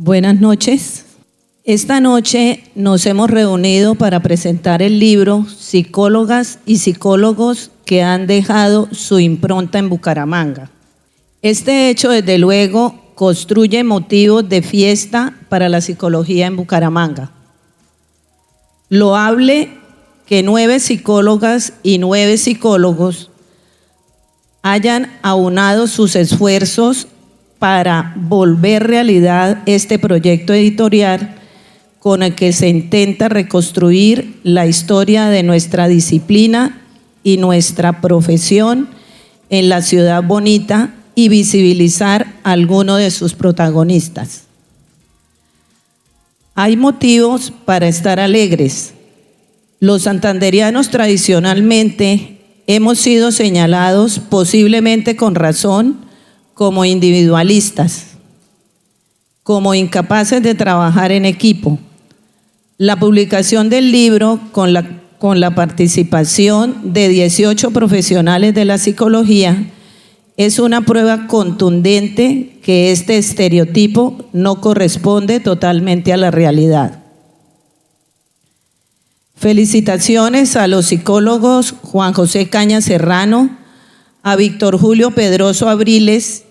Buenas noches. Esta noche nos hemos reunido para presentar el libro Psicólogas y psicólogos que han dejado su impronta en Bucaramanga. Este hecho, desde luego, construye motivos de fiesta para la psicología en Bucaramanga. Loable que 9 psicólogas y 9 psicólogos hayan aunado sus esfuerzos para volver realidad este proyecto editorial con el que se intenta reconstruir la historia de nuestra disciplina y nuestra profesión en la ciudad bonita y visibilizar a alguno de sus protagonistas. Hay motivos para estar alegres. Los santandereanos tradicionalmente hemos sido señalados, posiblemente con razón, como individualistas, como incapaces de trabajar en equipo. La publicación del libro, con la participación de 18 profesionales de la psicología, es una prueba contundente que este estereotipo no corresponde totalmente a la realidad. Felicitaciones a los psicólogos Juan José Cañas Serrano, a Víctor Julio Pedroso Avilés,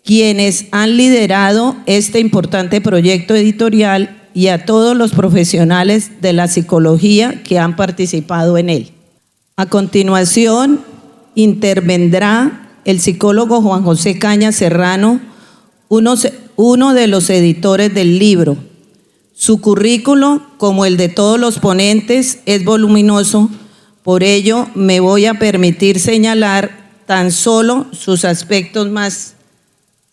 quienes han liderado este importante proyecto editorial, y a todos los profesionales de la psicología que han participado en él. A continuación, intervendrá el psicólogo Juan José Cañas Serrano, uno de los editores del libro. Su currículo, como el de todos los ponentes, es voluminoso, por ello me voy a permitir señalar tan solo sus aspectos más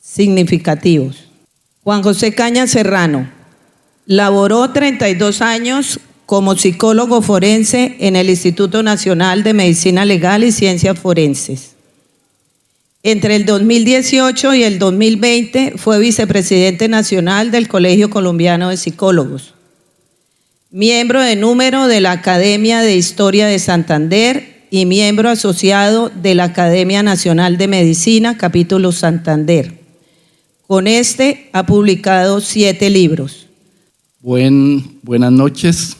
significativos. Juan José Cañas Serrano laboró 32 años como psicólogo forense en el Instituto Nacional de Medicina Legal y Ciencias Forenses. Entre el 2018 y el 2020 fue vicepresidente nacional del Colegio Colombiano de Psicólogos, miembro de número de la Academia de Historia de Santander y miembro asociado de la Academia Nacional de Medicina, capítulo Santander. Con este ha publicado 7 libros. Buenas noches.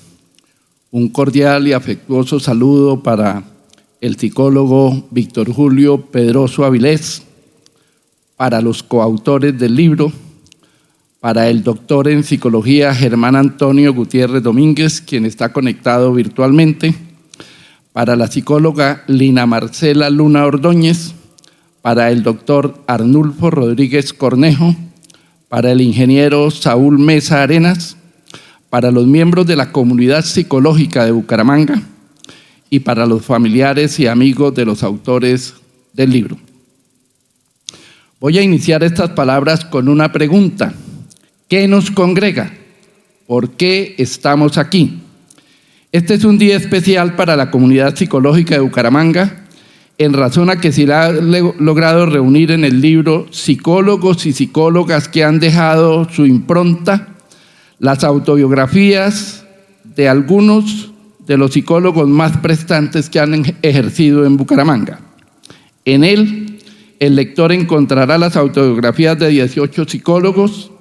Un cordial y afectuoso saludo para el psicólogo Víctor Julio Pedroso Avilés, para los coautores del libro, para el doctor en psicología Germán Antonio Gutiérrez Domínguez, quien está conectado virtualmente, para la psicóloga Lina Marcela Luna Ordóñez, para el doctor Arnulfo Rodríguez Cornejo, para el ingeniero Saúl Mesa Arenas, para los miembros de la comunidad psicológica de Bucaramanga y para los familiares y amigos de los autores del libro. Voy a iniciar estas palabras con una pregunta. ¿Qué nos congrega? ¿Por qué estamos aquí? Este es un día especial para la comunidad psicológica de Bucaramanga, en razón a que se ha logrado reunir en el libro psicólogos y psicólogas que han dejado su impronta, las autobiografías de algunos de los psicólogos más prestantes que han ejercido en Bucaramanga. En él, el lector encontrará las autobiografías de 18 psicólogos,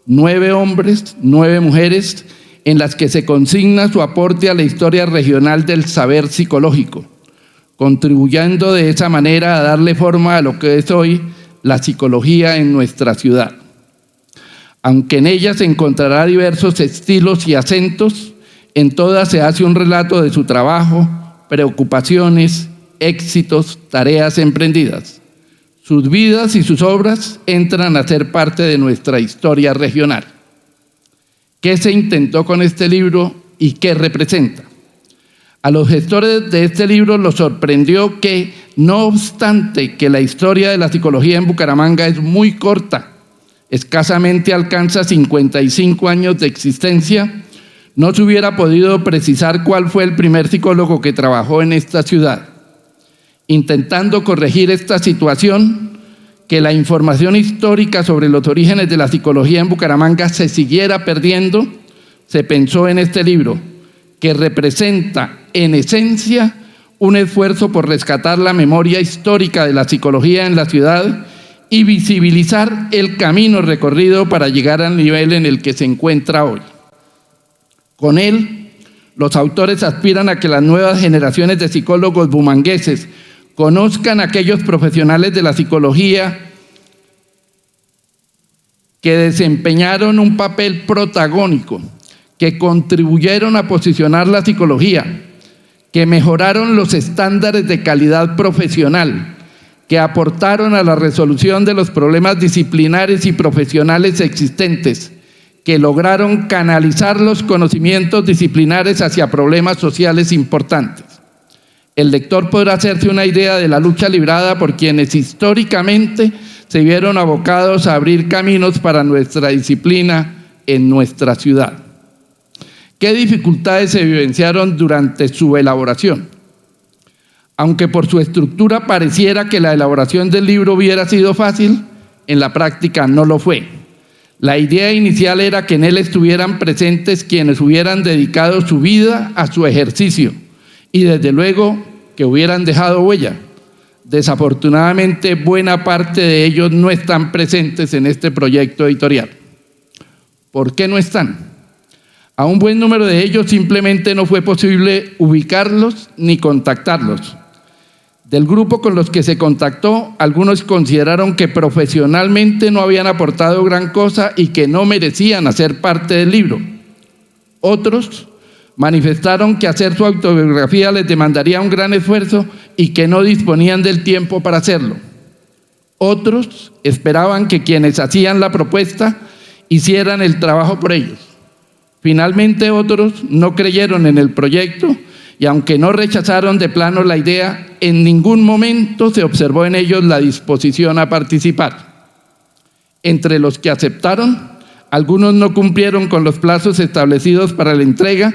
9 hombres, 9 mujeres, en las que se consigna su aporte a la historia regional del saber psicológico, contribuyendo de esa manera a darle forma a lo que es hoy la psicología en nuestra ciudad. Aunque en ella se encontrará diversos estilos y acentos, en todas se hace un relato de su trabajo, preocupaciones, éxitos, tareas emprendidas. Sus vidas y sus obras entran a ser parte de nuestra historia regional. ¿Qué se intentó con este libro y qué representa? A los gestores de este libro los sorprendió que, no obstante que la historia de la psicología en Bucaramanga es muy corta, escasamente alcanza 55 años de existencia, no se hubiera podido precisar cuál fue el primer psicólogo que trabajó en esta ciudad. Intentando corregir esta situación, que la información histórica sobre los orígenes de la psicología en Bucaramanga se siguiera perdiendo, se pensó en este libro, que representa en esencia un esfuerzo por rescatar la memoria histórica de la psicología en la ciudad y visibilizar el camino recorrido para llegar al nivel en el que se encuentra hoy. Con él, los autores aspiran a que las nuevas generaciones de psicólogos bumangueses conozcan a aquellos profesionales de la psicología que desempeñaron un papel protagónico, que contribuyeron a posicionar la psicología, que mejoraron los estándares de calidad profesional, que aportaron a la resolución de los problemas disciplinares y profesionales existentes, que lograron canalizar los conocimientos disciplinares hacia problemas sociales importantes. El lector podrá hacerse una idea de la lucha librada por quienes históricamente se vieron abocados a abrir caminos para nuestra disciplina en nuestra ciudad. ¿Qué dificultades se vivenciaron durante su elaboración? Aunque por su estructura pareciera que la elaboración del libro hubiera sido fácil, en la práctica no lo fue. La idea inicial era que en él estuvieran presentes quienes hubieran dedicado su vida a su ejercicio y desde luego que hubieran dejado huella. Desafortunadamente, buena parte de ellos no están presentes en este proyecto editorial. ¿Por qué no están? A un buen número de ellos simplemente no fue posible ubicarlos ni contactarlos. Del grupo con los que se contactó, algunos consideraron que profesionalmente no habían aportado gran cosa y que no merecían hacer parte del libro. Otros manifestaron que hacer su autobiografía les demandaría un gran esfuerzo y que no disponían del tiempo para hacerlo. Otros esperaban que quienes hacían la propuesta hicieran el trabajo por ellos. Finalmente otros no creyeron en el proyecto y aunque no rechazaron de plano la idea, en ningún momento se observó en ellos la disposición a participar. Entre los que aceptaron, algunos no cumplieron con los plazos establecidos para la entrega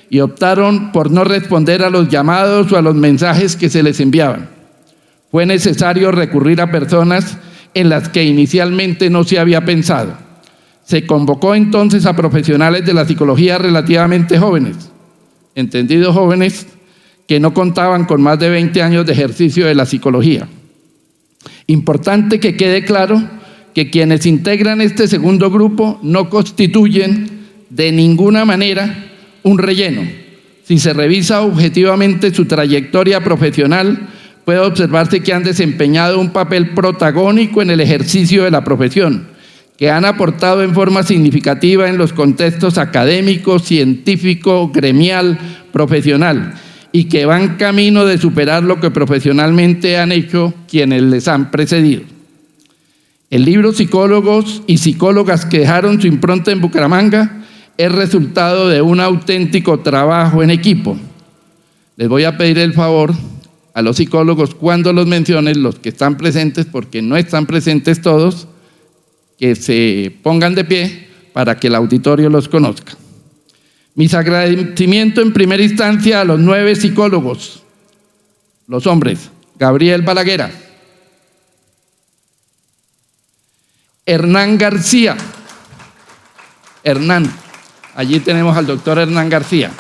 y optaron por no responder a los llamados o a los mensajes que se les enviaban. Fue necesario recurrir a personas en las que inicialmente no se había pensado. Se convocó entonces a profesionales de la psicología relativamente jóvenes, entendidos jóvenes que no contaban con más de 20 años de ejercicio de la psicología. Importante que quede claro que quienes integran este segundo grupo no constituyen de ninguna manera un relleno. Si se revisa objetivamente su trayectoria profesional, puede observarse que han desempeñado un papel protagónico en el ejercicio de la profesión, que han aportado en forma significativa en los contextos académico, científico, gremial, profesional, y que van camino de superar lo que profesionalmente han hecho quienes les han precedido. El libro Psicólogos y Psicólogas que dejaron su impronta en Bucaramanga es resultado de un auténtico trabajo en equipo. Les voy a pedir el favor a los psicólogos, cuando los mencionen, los que están presentes, porque no están presentes todos, que se pongan de pie para que el auditorio los conozca. Mis agradecimientos en primera instancia a los 9 psicólogos, los hombres: Gabriel Balaguera, Hernán García, allí tenemos al doctor Hernán García,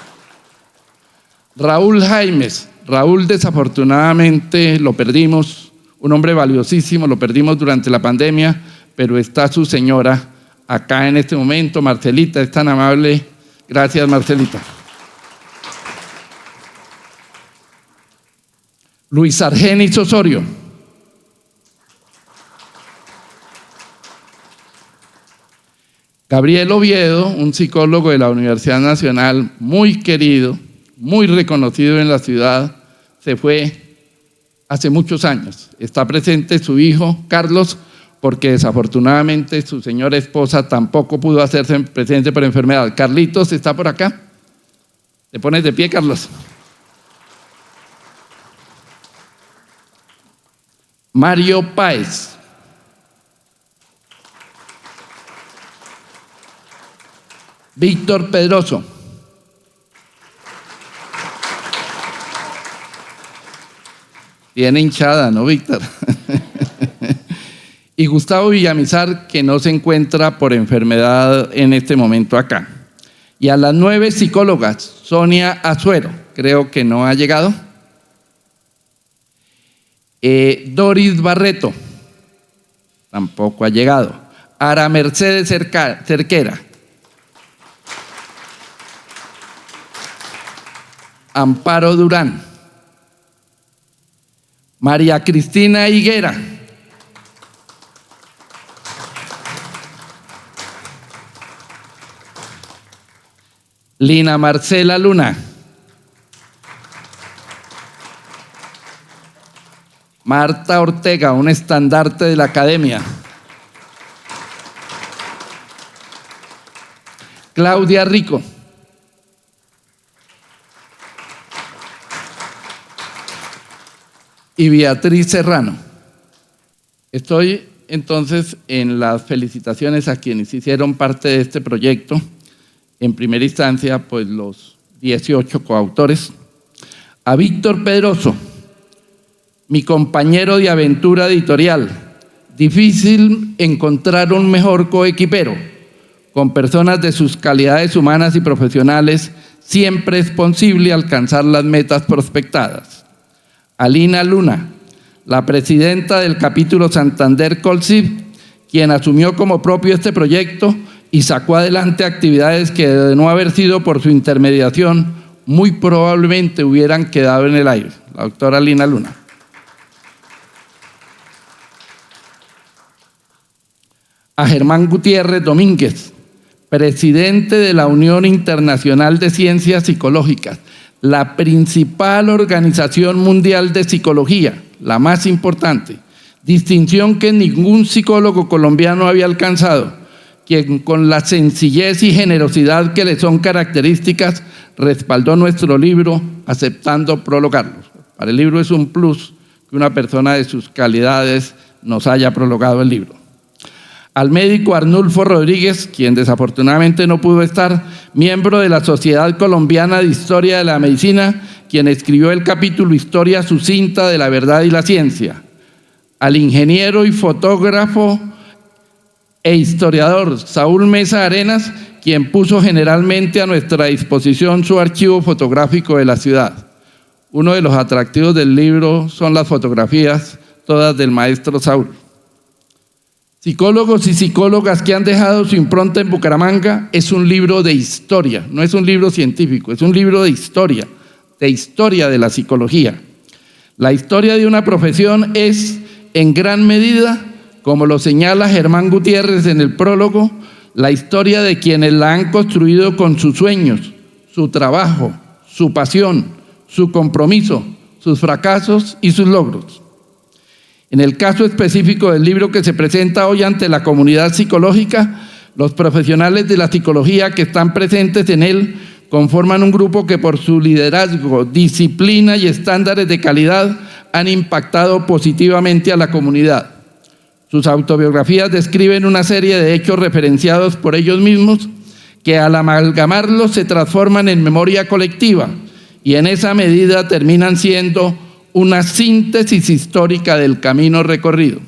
Raúl Jaimes. Raúl desafortunadamente lo perdimos, un hombre valiosísimo, lo perdimos durante la pandemia, pero está su señora acá en este momento. Marcelita es tan amable. Gracias, Marcelita. Luis Argenis Osorio. Gabriel Oviedo, un psicólogo de la Universidad Nacional muy querido, muy reconocido en la ciudad, se fue hace muchos años. Está presente su hijo, Carlos, porque desafortunadamente su señora esposa tampoco pudo hacerse presente por enfermedad. Carlitos, ¿está por acá? ¿Te pones de pie, Carlos? Mario Páez. Víctor Pedroso. Bien hinchada, ¿no, Víctor? Y Gustavo Villamizar, que no se encuentra por enfermedad en este momento acá. Y a las 9 psicólogas: Sonia Azuero, creo que no ha llegado. Doris Barreto, Tampoco ha llegado. Ara Mercedes Cerquera. Amparo Durán. María Cristina Higuera. Lina Marcela Luna. Marta Ortega, un estandarte de la academia. Claudia Rico. Y Beatriz Serrano. Estoy entonces en las felicitaciones a quienes hicieron parte de este proyecto. En primera instancia, pues los 18 coautores. A Víctor Pedroso, mi compañero de aventura editorial. Difícil encontrar un mejor coequipero. Con personas de sus calidades humanas y profesionales, siempre es posible alcanzar las metas prospectadas. A Lina Luna, la presidenta del capítulo Santander Colsib, quien asumió como propio este proyecto y sacó adelante actividades que, de no haber sido por su intermediación, muy probablemente hubieran quedado en el aire. La doctora Lina Luna. A Germán Gutiérrez Domínguez, presidente de la Unión Internacional de Ciencias Psicológicas, la principal organización mundial de psicología, la más importante, distinción que ningún psicólogo colombiano había alcanzado, quien con la sencillez y generosidad que le son características respaldó nuestro libro aceptando prologarlo. Para el libro es un plus que una persona de sus calidades nos haya prologado el libro. Al médico Arnulfo Rodríguez, quien desafortunadamente no pudo estar, miembro de la Sociedad Colombiana de Historia de la Medicina, quien escribió el capítulo Historia sucinta de la verdad y la ciencia. Al ingeniero y fotógrafo e historiador Saúl Mesa Arenas, quien puso generalmente a nuestra disposición su archivo fotográfico de la ciudad. Uno de los atractivos del libro son las fotografías, todas del maestro Saúl. Psicólogos y psicólogas que han dejado su impronta en Bucaramanga, es un libro de historia, no es un libro científico, es un libro de historia de la psicología. La historia de una profesión es, en gran medida, como lo señala Germán Gutiérrez en el prólogo, la historia de quienes la han construido con sus sueños, su trabajo, su pasión, su compromiso, sus fracasos y sus logros. En el caso específico del libro que se presenta hoy ante la comunidad psicológica, los profesionales de la psicología que están presentes en él conforman un grupo que por su liderazgo, disciplina y estándares de calidad han impactado positivamente a la comunidad. Sus autobiografías describen una serie de hechos referenciados por ellos mismos que al amalgamarlos se transforman en memoria colectiva y en esa medida terminan siendo una síntesis histórica del camino recorrido.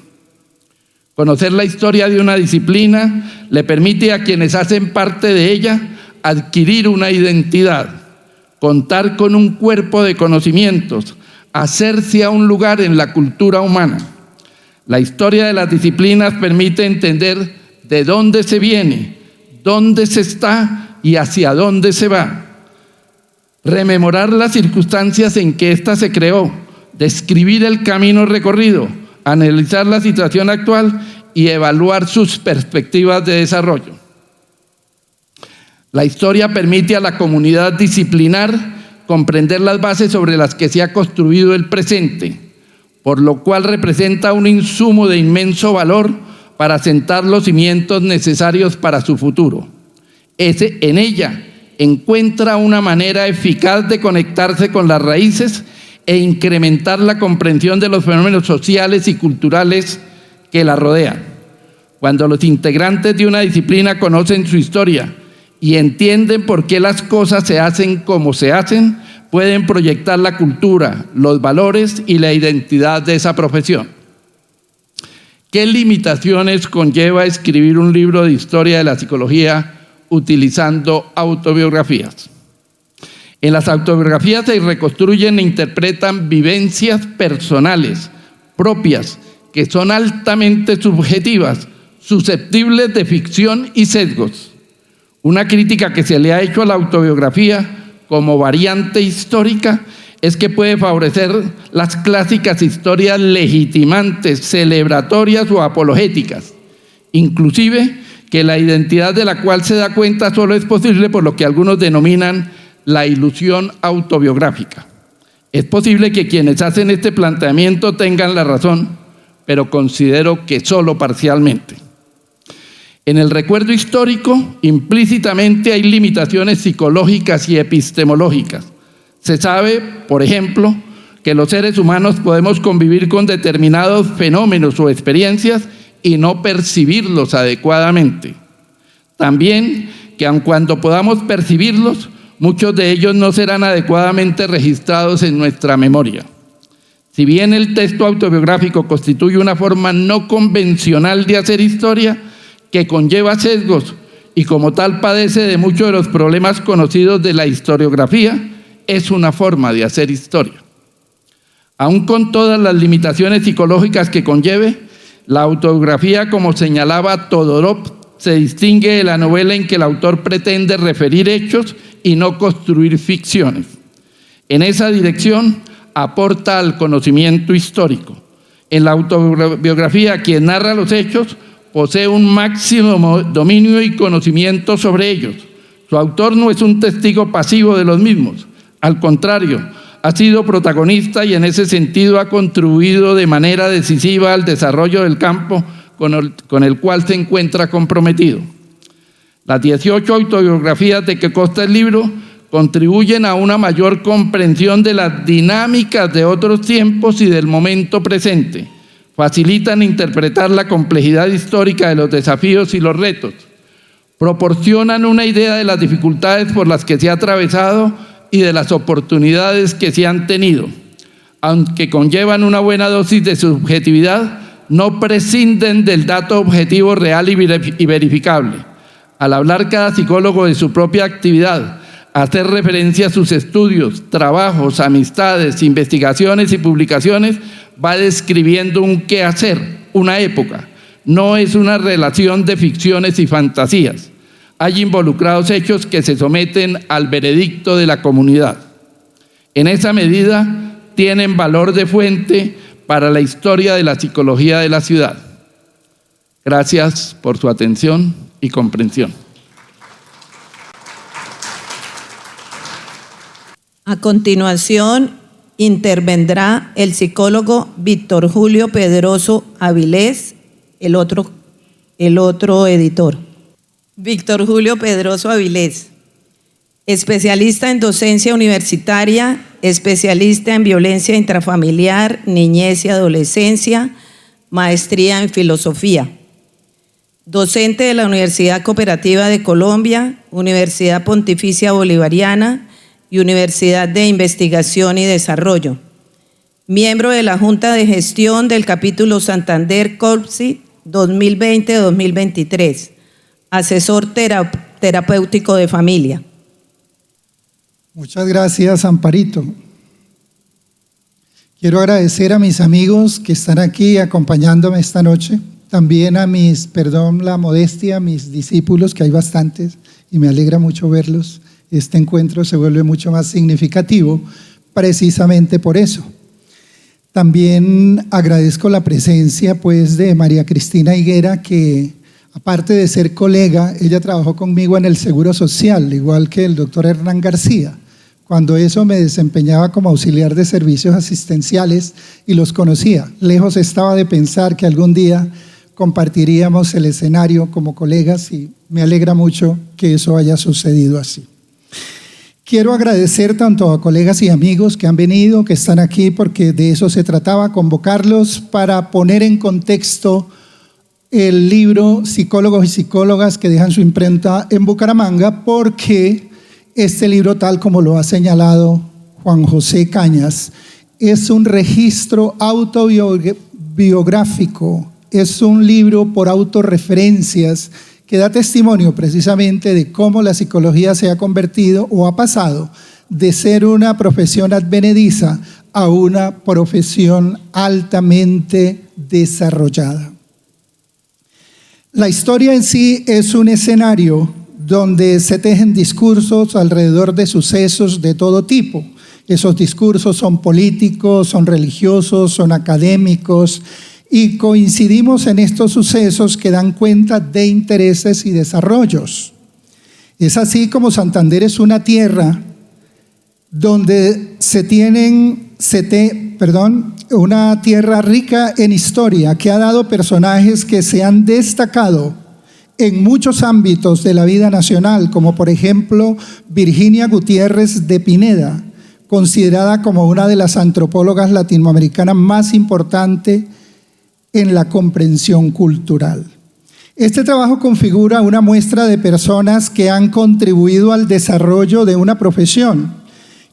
Conocer la historia de una disciplina le permite a quienes hacen parte de ella adquirir una identidad, contar con un cuerpo de conocimientos, hacerse a un lugar en la cultura humana. La historia de las disciplinas permite entender de dónde se viene, dónde se está y hacia dónde se va. Rememorar las circunstancias en que ésta se creó, describir el camino recorrido, analizar la situación actual y evaluar sus perspectivas de desarrollo. La historia permite a la comunidad disciplinar, comprender las bases sobre las que se ha construido el presente, por lo cual representa un insumo de inmenso valor para sentar los cimientos necesarios para su futuro. En ella encuentra una manera eficaz de conectarse con las raíces e incrementar la comprensión de los fenómenos sociales y culturales que la rodean. Cuando los integrantes de una disciplina conocen su historia y entienden por qué las cosas se hacen como se hacen, pueden proyectar la cultura, los valores y la identidad de esa profesión. ¿Qué limitaciones conlleva escribir un libro de historia de la psicología utilizando autobiografías? En las autobiografías se reconstruyen e interpretan vivencias personales, propias, que son altamente subjetivas, susceptibles de ficción y sesgos. Una crítica que se le ha hecho a la autobiografía como variante histórica es que puede favorecer las clásicas historias legitimantes, celebratorias o apologéticas, inclusive que la identidad de la cual se da cuenta solo es posible por lo que algunos denominan la ilusión autobiográfica. Es posible que quienes hacen este planteamiento tengan la razón, pero considero que solo parcialmente. En el recuerdo histórico, implícitamente hay limitaciones psicológicas y epistemológicas. Se sabe, por ejemplo, que los seres humanos podemos convivir con determinados fenómenos o experiencias y no percibirlos adecuadamente. También que aun cuando podamos percibirlos, muchos de ellos no serán adecuadamente registrados en nuestra memoria. Si bien el texto autobiográfico constituye una forma no convencional de hacer historia, que conlleva sesgos y como tal padece de muchos de los problemas conocidos de la historiografía, es una forma de hacer historia. Aun con todas las limitaciones psicológicas que conlleve, la autobiografía, como señalaba Todorov, se distingue de la novela en que el autor pretende referir hechos y no construir ficciones. En esa dirección aporta al conocimiento histórico. En la autobiografía, quien narra los hechos posee un máximo dominio y conocimiento sobre ellos. Su autor no es un testigo pasivo de los mismos, al contrario, ha sido protagonista y en ese sentido ha contribuido de manera decisiva al desarrollo del campo con el cual se encuentra comprometido. Las 18 autobiografías de que consta el libro contribuyen a una mayor comprensión de las dinámicas de otros tiempos y del momento presente, facilitan interpretar la complejidad histórica de los desafíos y los retos, proporcionan una idea de las dificultades por las que se ha atravesado y de las oportunidades que se han tenido. Aunque conllevan una buena dosis de subjetividad, no prescinden del dato objetivo real y verificable. Al hablar cada psicólogo de su propia actividad, hacer referencia a sus estudios, trabajos, amistades, investigaciones y publicaciones, va describiendo un quehacer, una época. No es una relación de ficciones y fantasías. Hay involucrados hechos que se someten al veredicto de la comunidad. En esa medida, tienen valor de fuente para la historia de la psicología de la ciudad. Gracias por su atención y comprensión. A continuación, intervendrá el psicólogo Víctor Julio Pedroso Avilés, el otro editor. Víctor Julio Pedroso Avilés, especialista en docencia universitaria, especialista en violencia intrafamiliar, niñez y adolescencia, maestría en filosofía. Docente de la Universidad Cooperativa de Colombia, Universidad Pontificia Bolivariana y Universidad de Investigación y Desarrollo. Miembro de la Junta de Gestión del Capítulo Santander COPSI 2020-2023. Asesor terapéutico de familia. Muchas gracias, Amparito. Quiero agradecer a mis amigos que están aquí acompañándome esta noche, también a mis discípulos, que hay bastantes, y me alegra mucho verlos. Este encuentro se vuelve mucho más significativo precisamente por eso. También agradezco la presencia de María Cristina Higuera, que aparte de ser colega, ella trabajó conmigo en el Seguro Social, igual que el doctor Hernán García. Cuando eso me desempeñaba como auxiliar de servicios asistenciales y los conocía. Lejos estaba de pensar que algún día compartiríamos el escenario como colegas y me alegra mucho que eso haya sucedido así. Quiero agradecer tanto a colegas y amigos que han venido, que están aquí, porque de eso se trataba, convocarlos para poner en contexto el libro Psicólogos y Psicólogas que dejan su imprenta en Bucaramanga, porque este libro, tal como lo ha señalado Juan José Cañas, es un registro autobiográfico, es un libro por autorreferencias que da testimonio precisamente de cómo la psicología se ha convertido o ha pasado de ser una profesión advenediza a una profesión altamente desarrollada. La historia en sí es un escenario donde se tejen discursos alrededor de sucesos de todo tipo. Esos discursos son políticos, son religiosos, son académicos, y coincidimos en estos sucesos que dan cuenta de intereses y desarrollos. Es así como Santander es una tierra donde una tierra rica en historia, que ha dado personajes que se han destacado en muchos ámbitos de la vida nacional, como por ejemplo Virginia Gutiérrez de Pineda, considerada como una de las antropólogas latinoamericanas más importantes en la comprensión cultural. Este trabajo configura una muestra de personas que han contribuido al desarrollo de una profesión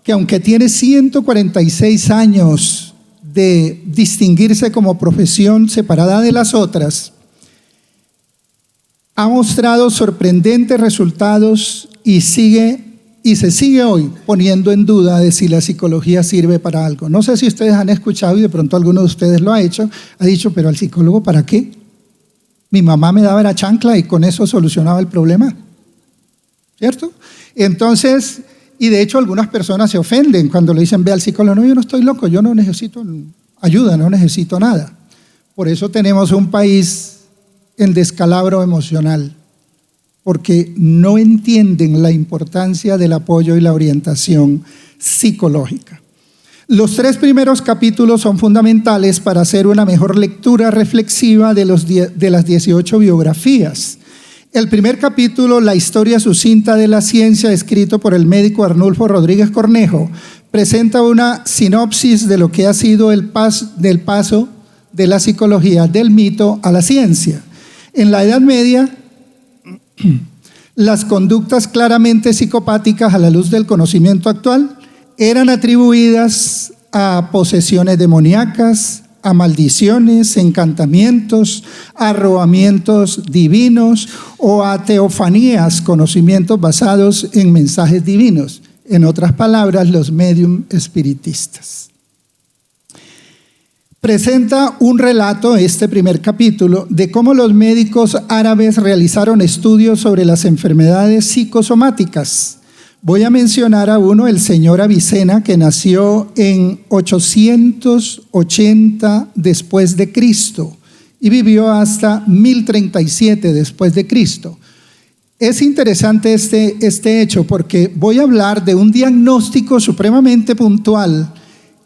que, aunque tiene 146 años de distinguirse como profesión separada de las otras, ha mostrado sorprendentes resultados y se sigue hoy poniendo en duda de si la psicología sirve para algo. No sé si ustedes han escuchado, y de pronto alguno de ustedes lo ha hecho, ha dicho, pero al psicólogo ¿para qué? Mi mamá me daba la chancla y con eso solucionaba el problema, ¿cierto? Entonces, y de hecho algunas personas se ofenden cuando le dicen, ve al psicólogo. No, yo no estoy loco, yo no necesito ayuda, no necesito nada. Por eso tenemos un país en descalabro emocional, porque no entienden la importancia del apoyo y la orientación psicológica. Los 3 primeros capítulos son fundamentales para hacer una mejor lectura reflexiva de las 18 biografías. El primer capítulo, La historia sucinta de la ciencia, escrito por el médico Arnulfo Rodríguez Cornejo, presenta una sinopsis de lo que ha sido del paso de la psicología del mito a la ciencia. En la Edad Media, las conductas claramente psicopáticas a la luz del conocimiento actual eran atribuidas a posesiones demoníacas, a maldiciones, encantamientos, arrobamientos divinos o a teofanías, conocimientos basados en mensajes divinos. En otras palabras, los médium espiritistas. Presenta un relato, este primer capítulo, de cómo los médicos árabes realizaron estudios sobre las enfermedades psicosomáticas. Voy a mencionar a uno, el señor Avicena, que nació en 880 después de Cristo y vivió hasta 1037 después de Cristo. Es interesante este hecho porque voy a hablar de un diagnóstico supremamente puntual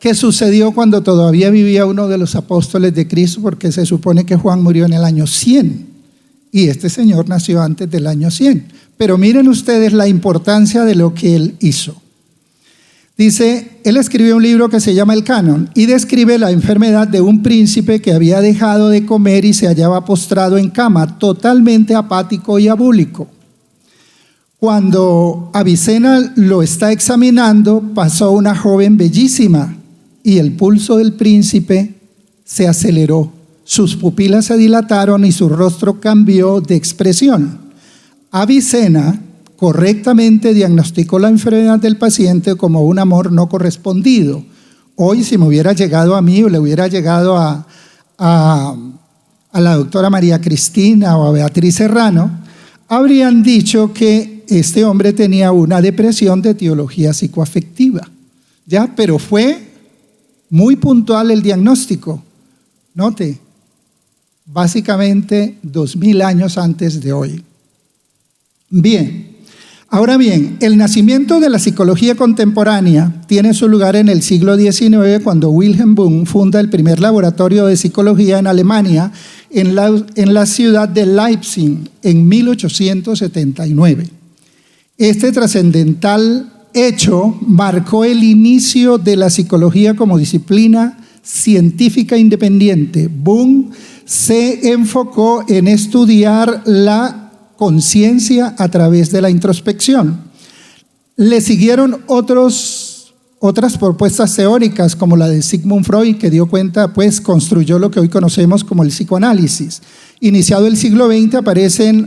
que sucedió cuando todavía vivía uno de los apóstoles de Cristo, porque se supone que Juan murió en el año 100 y este señor nació antes del año 100. Pero miren ustedes la importancia de lo que él hizo. Dice, él escribió un libro que se llama El Canon y describe la enfermedad de un príncipe que había dejado de comer y se hallaba postrado en cama, totalmente apático y abúlico. Cuando Avicena lo está examinando, pasó una joven bellísima y el pulso del príncipe se aceleró. Sus pupilas se dilataron y su rostro cambió de expresión. Avicena correctamente diagnosticó la enfermedad del paciente como un amor no correspondido. Hoy, si me hubiera llegado a mí o le hubiera llegado a la doctora María Cristina o a Beatriz Serrano, habrían dicho que este hombre tenía una depresión de etiología psicoafectiva, ¿ya? Pero fue muy puntual el diagnóstico. Note, básicamente 2000 años antes de hoy. Bien, ahora bien, el nacimiento de la psicología contemporánea tiene su lugar en el siglo XIX, cuando Wilhelm Wundt funda el primer laboratorio de psicología en Alemania, en la ciudad de Leipzig, en 1879. Este trascendental hecho marcó el inicio de la psicología como disciplina científica independiente. Wundt se enfocó en estudiar la conciencia a través de la introspección. Le siguieron otras propuestas teóricas, como la de Sigmund Freud, que dio cuenta, construyó lo que hoy conocemos como el psicoanálisis. Iniciado el siglo XX aparece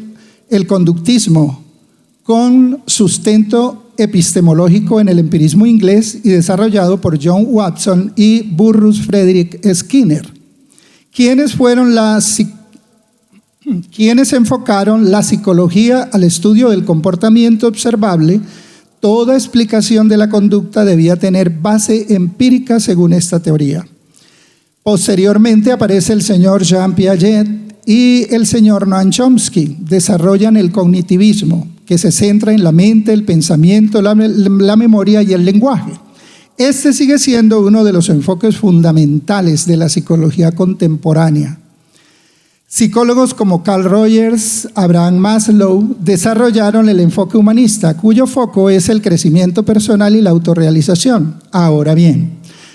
el conductismo, con sustento epistemológico en el empirismo inglés y desarrollado por John Watson y Burrus Frederick Skinner. ¿Quiénes enfocaron la psicología al estudio del comportamiento observable? Toda explicación de la conducta debía tener base empírica según esta teoría. Posteriormente aparece el señor Jean Piaget y el señor Noam Chomsky. Desarrollan el cognitivismo, que se centra en la mente, el pensamiento, la memoria y el lenguaje. Este sigue siendo uno de los enfoques fundamentales de la psicología contemporánea. Psicólogos como Carl Rogers, Abraham Maslow desarrollaron el enfoque humanista, cuyo foco es el crecimiento personal y la autorrealización. Ahora bien,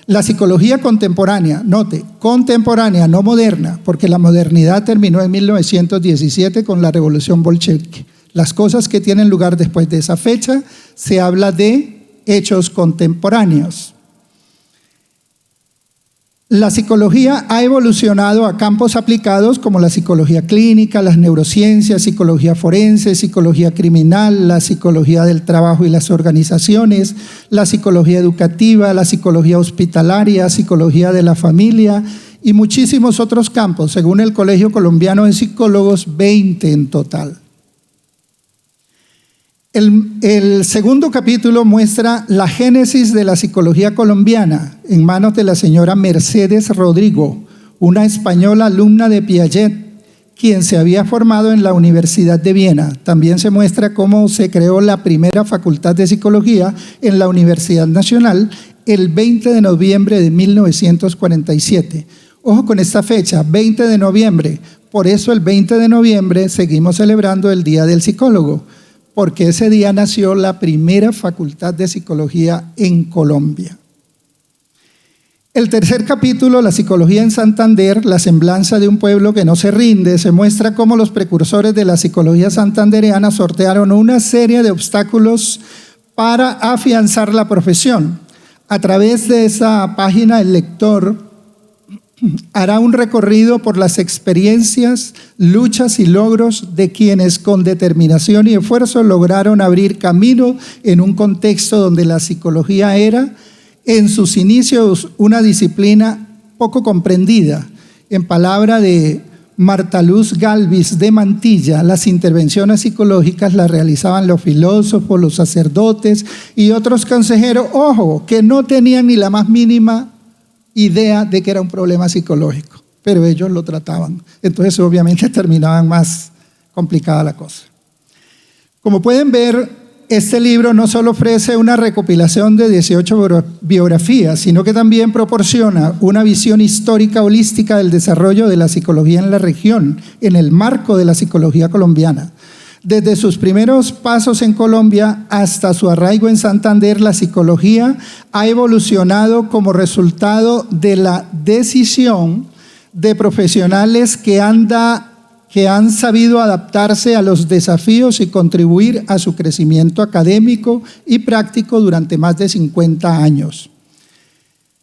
la psicología contemporánea, note, contemporánea, no moderna, porque la modernidad terminó en 1917 con la revolución bolchevique. Las cosas que tienen lugar después de esa fecha, se habla de hechos contemporáneos. La psicología ha evolucionado a campos aplicados como la psicología clínica, las neurociencias, psicología forense, psicología criminal, la psicología del trabajo y las organizaciones, la psicología educativa, la psicología hospitalaria, psicología de la familia y muchísimos otros campos, según el Colegio Colombiano de Psicólogos, 20 en total. El segundo capítulo muestra la génesis de la psicología colombiana en manos de la señora Mercedes Rodrigo, una española alumna de Piaget, quien se había formado en la Universidad de Viena. También se muestra cómo se creó la primera facultad de psicología en la Universidad Nacional el 20 de noviembre de 1947. Ojo con esta fecha, 20 de noviembre. Por eso el 20 de noviembre seguimos celebrando el Día del Psicólogo, porque ese día nació la primera facultad de psicología en Colombia. El tercer capítulo, la psicología en Santander, la semblanza de un pueblo que no se rinde, se muestra cómo los precursores de la psicología santandereana sortearon una serie de obstáculos para afianzar la profesión. A través de esa página, el lector hará un recorrido por las experiencias, luchas y logros de quienes con determinación y esfuerzo lograron abrir camino en un contexto donde la psicología era, en sus inicios, una disciplina poco comprendida. En palabra de Marta Luz Galvis de Mantilla, las intervenciones psicológicas las realizaban los filósofos, los sacerdotes y otros consejeros, ojo, que no tenían ni la más mínima idea de que era un problema psicológico, pero ellos lo trataban. Entonces obviamente terminaban más complicada la cosa. Como pueden ver, este libro no solo ofrece una recopilación de 18 biografías, sino que también proporciona una visión histórica holística del desarrollo de la psicología en la región, en el marco de la psicología colombiana. Desde sus primeros pasos en Colombia hasta su arraigo en Santander, la psicología ha evolucionado como resultado de la decisión de profesionales que han sabido adaptarse a los desafíos y contribuir a su crecimiento académico y práctico durante más de 50 años.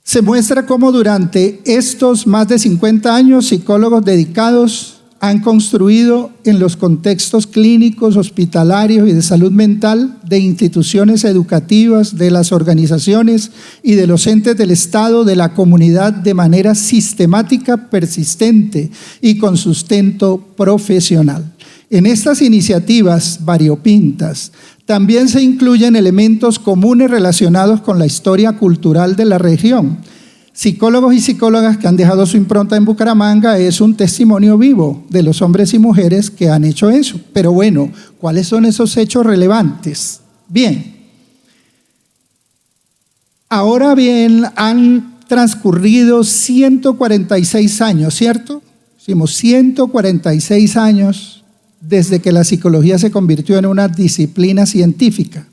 Se muestra cómo durante estos más de 50 años psicólogos dedicados han construido en los contextos clínicos, hospitalarios y de salud mental de instituciones educativas, de las organizaciones y de los entes del Estado, de la comunidad de manera sistemática, persistente y con sustento profesional. En estas iniciativas variopintas también se incluyen elementos comunes relacionados con la historia cultural de la región. Psicólogos y psicólogas que han dejado su impronta en Bucaramanga es un testimonio vivo de los hombres y mujeres que han hecho eso. Pero bueno, ¿cuáles son esos hechos relevantes? Bien, ahora bien, han transcurrido 146 años, ¿cierto? Decimos 146 años desde que la psicología se convirtió en una disciplina científica.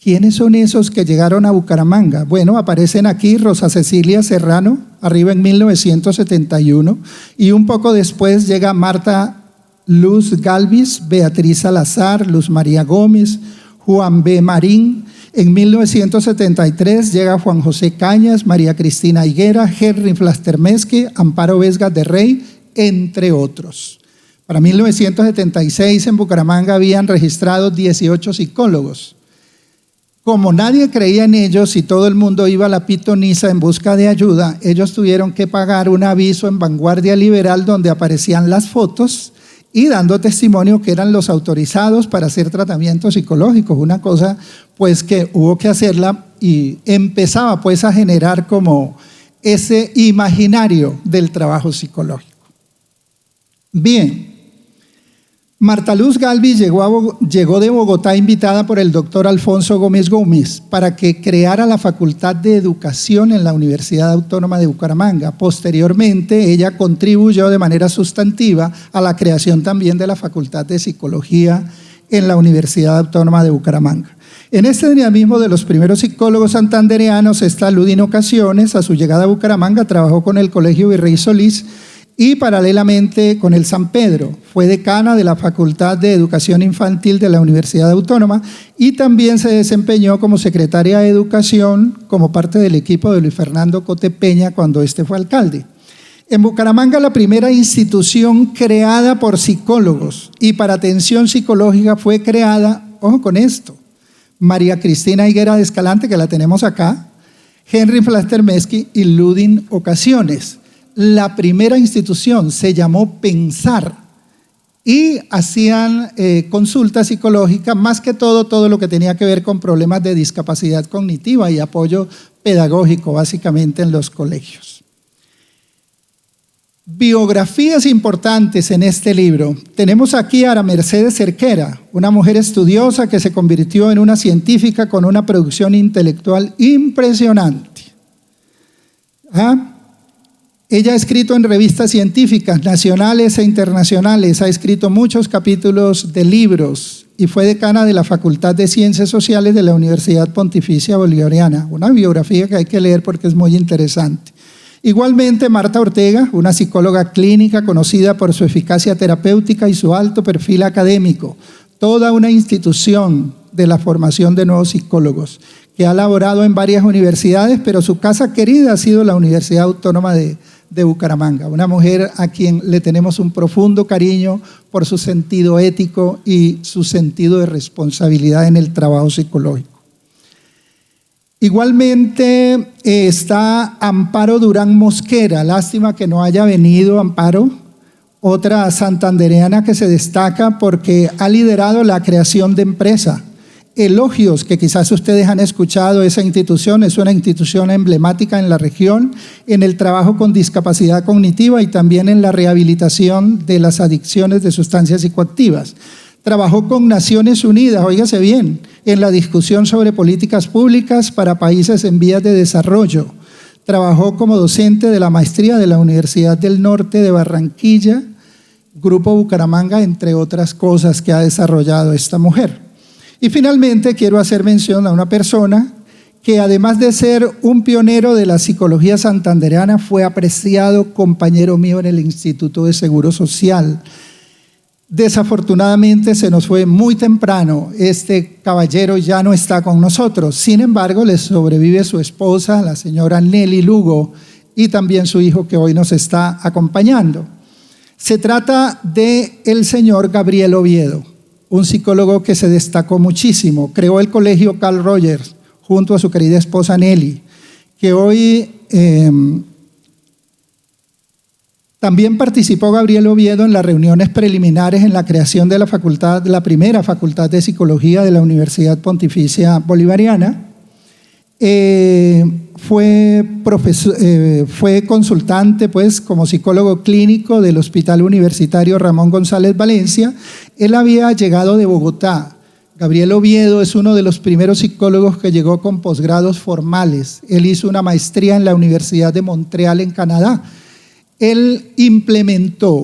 ¿Quiénes son esos que llegaron a Bucaramanga? Bueno, aparecen aquí Rosa Cecilia Serrano, arriba en 1971, y un poco después llega Marta Luz Galvis, Beatriz Salazar, Luz María Gómez, Juan B. Marín. En 1973 llega Juan José Cañas, María Cristina Higuera, Henry Flastermesque, Amparo Vesgas de Rey, entre otros. Para 1976 en Bucaramanga habían registrado 18 psicólogos. Como nadie creía en ellos y todo el mundo iba a la pitonisa en busca de ayuda, ellos tuvieron que pagar un aviso en Vanguardia Liberal donde aparecían las fotos y dando testimonio que eran los autorizados para hacer tratamientos psicológicos, una cosa pues que hubo que hacerla y empezaba pues a generar como ese imaginario del trabajo psicológico. Bien, Marta Luz Galvis llegó de Bogotá invitada por el doctor Alfonso Gómez Gómez para que creara la Facultad de Educación en la Universidad Autónoma de Bucaramanga. Posteriormente, ella contribuyó de manera sustantiva a la creación también de la Facultad de Psicología en la Universidad Autónoma de Bucaramanga. En este dinamismo de los primeros psicólogos santandereanos está Ludin Ocasiones. A su llegada a Bucaramanga trabajó con el Colegio Virrey Solís y paralelamente con el San Pedro. Fue decana de la Facultad de Educación Infantil de la Universidad Autónoma y también se desempeñó como secretaria de Educación como parte del equipo de Luis Fernando Cote Peña cuando este fue alcalde. En Bucaramanga, la primera institución creada por psicólogos y para atención psicológica fue creada, ojo con esto, María Cristina Higuera de Escalante, que la tenemos acá, Henry Flastermeski y Ludin Ocasiones. La primera institución se llamó Pensar y hacían consulta psicológica, más que todo lo que tenía que ver con problemas de discapacidad cognitiva y apoyo pedagógico básicamente en los colegios. Biografías importantes en este libro. Tenemos aquí a Ara Mercedes Cerquera, una mujer estudiosa que se convirtió en una científica con una producción intelectual impresionante. Ella ha escrito en revistas científicas nacionales e internacionales, ha escrito muchos capítulos de libros y fue decana de la Facultad de Ciencias Sociales de la Universidad Pontificia Bolivariana. Una biografía que hay que leer porque es muy interesante. Igualmente, Marta Ortega, una psicóloga clínica conocida por su eficacia terapéutica y su alto perfil académico, toda una institución de la formación de nuevos psicólogos, que ha laborado en varias universidades, pero su casa querida ha sido la Universidad Autónoma de Bucaramanga, una mujer a quien le tenemos un profundo cariño por su sentido ético y su sentido de responsabilidad en el trabajo psicológico. Igualmente está Amparo Durán Mosquera, lástima que no haya venido Amparo, otra santandereana que se destaca porque ha liderado la creación de empresa. Elogios que quizás ustedes han escuchado, esa institución es una institución emblemática en la región, en el trabajo con discapacidad cognitiva y también en la rehabilitación de las adicciones de sustancias psicoactivas. Trabajó con Naciones Unidas, óigase bien, en la discusión sobre políticas públicas para países en vías de desarrollo. Trabajó como docente de la maestría de la Universidad del Norte de Barranquilla, Grupo Bucaramanga, entre otras cosas que ha desarrollado esta mujer. Y finalmente quiero hacer mención a una persona que además de ser un pionero de la psicología santandereana, fue apreciado compañero mío en el Instituto de Seguro Social. Desafortunadamente se nos fue muy temprano, este caballero ya no está con nosotros, sin embargo le sobrevive su esposa, la señora Nelly Lugo, y también su hijo que hoy nos está acompañando. Se trata del señor Gabriel Oviedo, un psicólogo que se destacó muchísimo, creó el colegio Carl Rogers junto a su querida esposa Nelly, que hoy también participó Gabriel Oviedo en las reuniones preliminares en la creación de la primera facultad de psicología de la Universidad Pontificia Bolivariana. Fue consultante pues, como psicólogo clínico del Hospital Universitario Ramón González Valencia. Él había llegado de Bogotá. Gabriel Oviedo es uno de los primeros psicólogos que llegó con posgrados formales. Él hizo una maestría en la Universidad de Montreal en Canadá. Él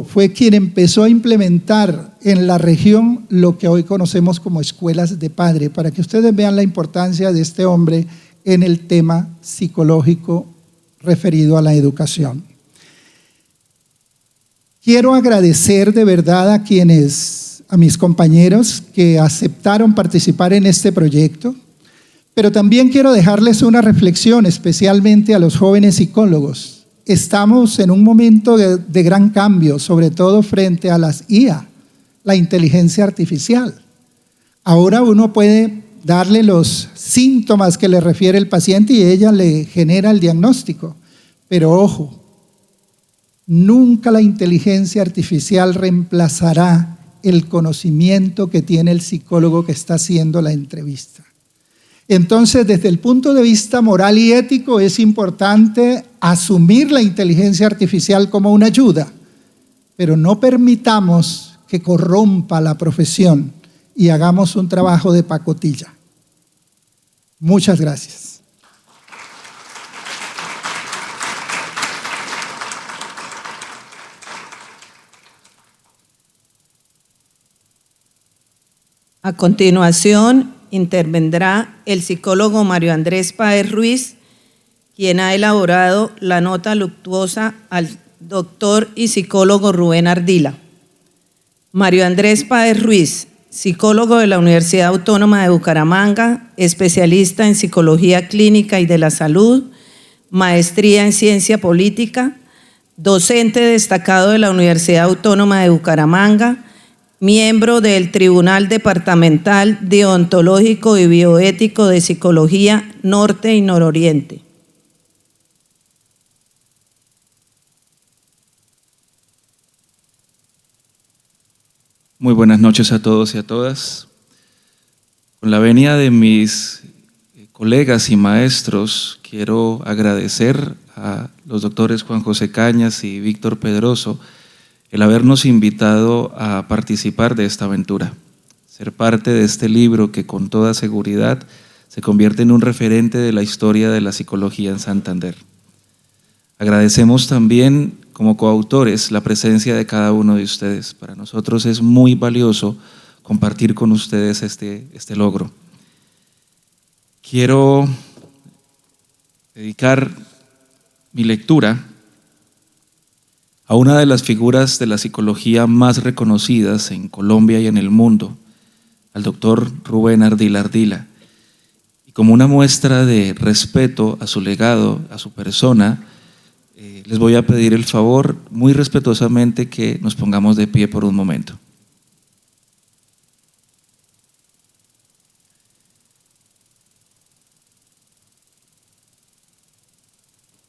fue quien empezó a implementar en la región lo que hoy conocemos como escuelas de padre, para que ustedes vean la importancia de este hombre en el tema psicológico referido a la educación. Quiero agradecer de verdad a mis compañeros que aceptaron participar en este proyecto, pero también quiero dejarles una reflexión especialmente a los jóvenes psicólogos. Estamos en un momento de gran cambio, sobre todo frente a las IA, la inteligencia artificial. Ahora uno puede darle los síntomas que le refiere el paciente y ella le genera el diagnóstico. Pero ojo, nunca la inteligencia artificial reemplazará el conocimiento que tiene el psicólogo que está haciendo la entrevista. Entonces, desde el punto de vista moral y ético, es importante asumir la inteligencia artificial como una ayuda, pero no permitamos que corrompa la profesión y hagamos un trabajo de pacotilla. Muchas gracias. A continuación, intervendrá el psicólogo Mario Andrés Páez Ruiz, quien ha elaborado la nota luctuosa al doctor y psicólogo Rubén Ardila. Mario Andrés Páez Ruiz, psicólogo de la Universidad Autónoma de Bucaramanga, especialista en psicología clínica y de la salud, maestría en ciencia política, docente destacado de la Universidad Autónoma de Bucaramanga, miembro del Tribunal Departamental Deontológico y Bioético de Psicología Norte y Nororiente. Muy buenas noches a todos y a todas. Con la venia de mis colegas y maestros, quiero agradecer a los doctores Juan José Cañas y Víctor Pedroso el habernos invitado a participar de esta aventura, ser parte de este libro que con toda seguridad se convierte en un referente de la historia de la psicología en Santander. Agradecemos también como coautores la presencia de cada uno de ustedes. Para nosotros es muy valioso compartir con ustedes este logro. Quiero dedicar mi lectura a una de las figuras de la psicología más reconocidas en Colombia y en el mundo, al doctor Rubén Ardila Ardila. Y como una muestra de respeto a su legado, a su persona, les voy a pedir el favor, muy respetuosamente, que nos pongamos de pie por un momento.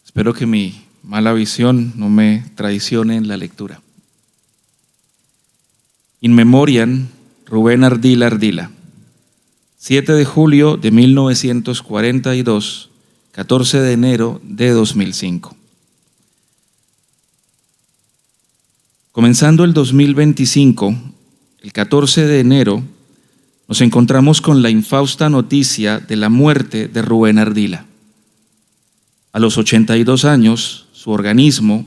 Espero que mi mala visión no me traicione en la lectura. In memoriam, Rubén Ardila Ardila, 7 de julio de 1942, 14 de enero de 2005. Comenzando el 2025, el 14 de enero, nos encontramos con la infausta noticia de la muerte de Rubén Ardila. A los 82 años, su organismo,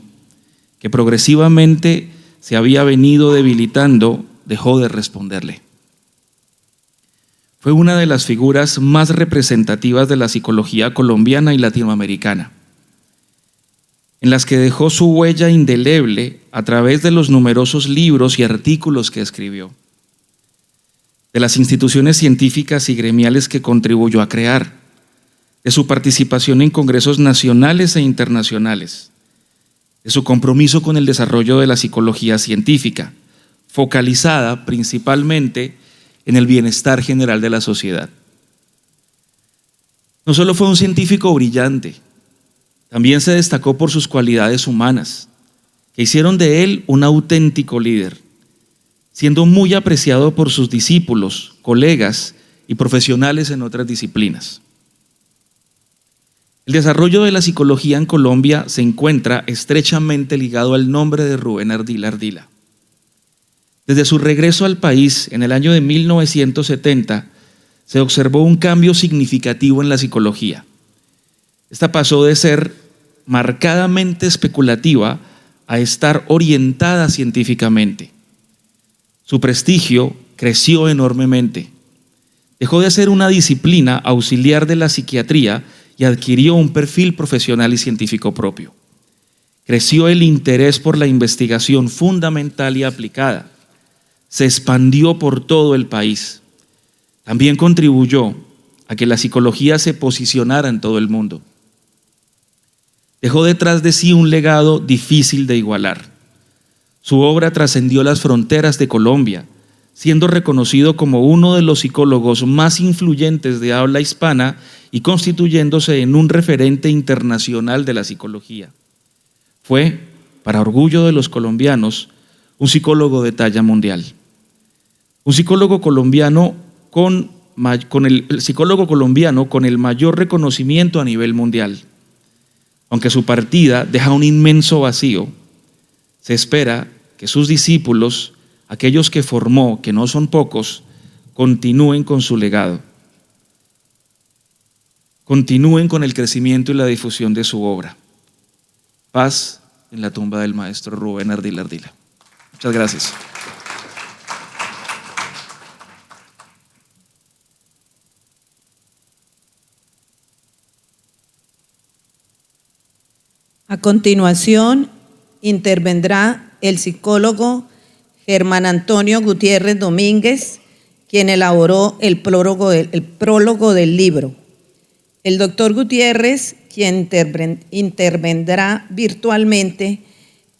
que progresivamente se había venido debilitando, dejó de responderle. Fue una de las figuras más representativas de la psicología colombiana y latinoamericana, en las que dejó su huella indeleble a través de los numerosos libros y artículos que escribió, de las instituciones científicas y gremiales que contribuyó a crear, de su participación en congresos nacionales e internacionales, de su compromiso con el desarrollo de la psicología científica, focalizada principalmente en el bienestar general de la sociedad. No solo fue un científico brillante, también se destacó por sus cualidades humanas, que hicieron de él un auténtico líder, siendo muy apreciado por sus discípulos, colegas y profesionales en otras disciplinas. El desarrollo de la psicología en Colombia se encuentra estrechamente ligado al nombre de Rubén Ardila Ardila. Desde su regreso al país en el año de 1970, se observó un cambio significativo en la psicología. Esta pasó de ser marcadamente especulativa a estar orientada científicamente. Su prestigio creció enormemente. Dejó de ser una disciplina auxiliar de la psiquiatría y adquirió un perfil profesional y científico propio. Creció el interés por la investigación fundamental y aplicada. Se expandió por todo el país. También contribuyó a que la psicología se posicionara en todo el mundo. Dejó detrás de sí un legado difícil de igualar. Su obra trascendió las fronteras de Colombia, siendo reconocido como uno de los psicólogos más influyentes de habla hispana y constituyéndose en un referente internacional de la psicología. Fue, para orgullo de los colombianos, un psicólogo de talla mundial. Un psicólogo colombiano el psicólogo colombiano con el mayor reconocimiento a nivel mundial. Aunque su partida deja un inmenso vacío, se espera que sus discípulos, aquellos que formó, que no son pocos, continúen con su legado. Continúen con el crecimiento y la difusión de su obra. Paz en la tumba del maestro Rubén Ardila Ardila. Muchas gracias. A continuación, intervendrá el psicólogo Germán Antonio Gutiérrez Domínguez, quien elaboró el prólogo del libro. El doctor Gutiérrez, quien intervendrá virtualmente,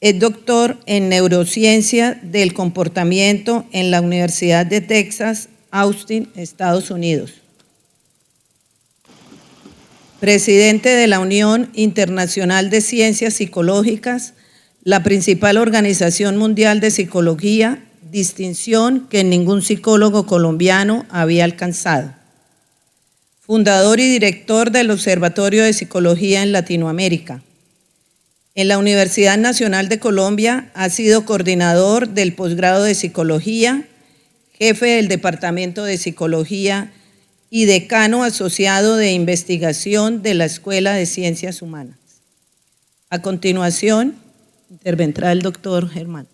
es doctor en neurociencia del comportamiento en la Universidad de Texas, Austin, Estados Unidos. Presidente de la Unión Internacional de Ciencias Psicológicas, la principal organización mundial de psicología, distinción que ningún psicólogo colombiano había alcanzado. Fundador y director del Observatorio de Psicología en Latinoamérica. En la Universidad Nacional de Colombia ha sido coordinador del posgrado de Psicología, jefe del Departamento de Psicología y decano asociado de investigación de la Escuela de Ciencias Humanas. A continuación, intervendrá el doctor Germán.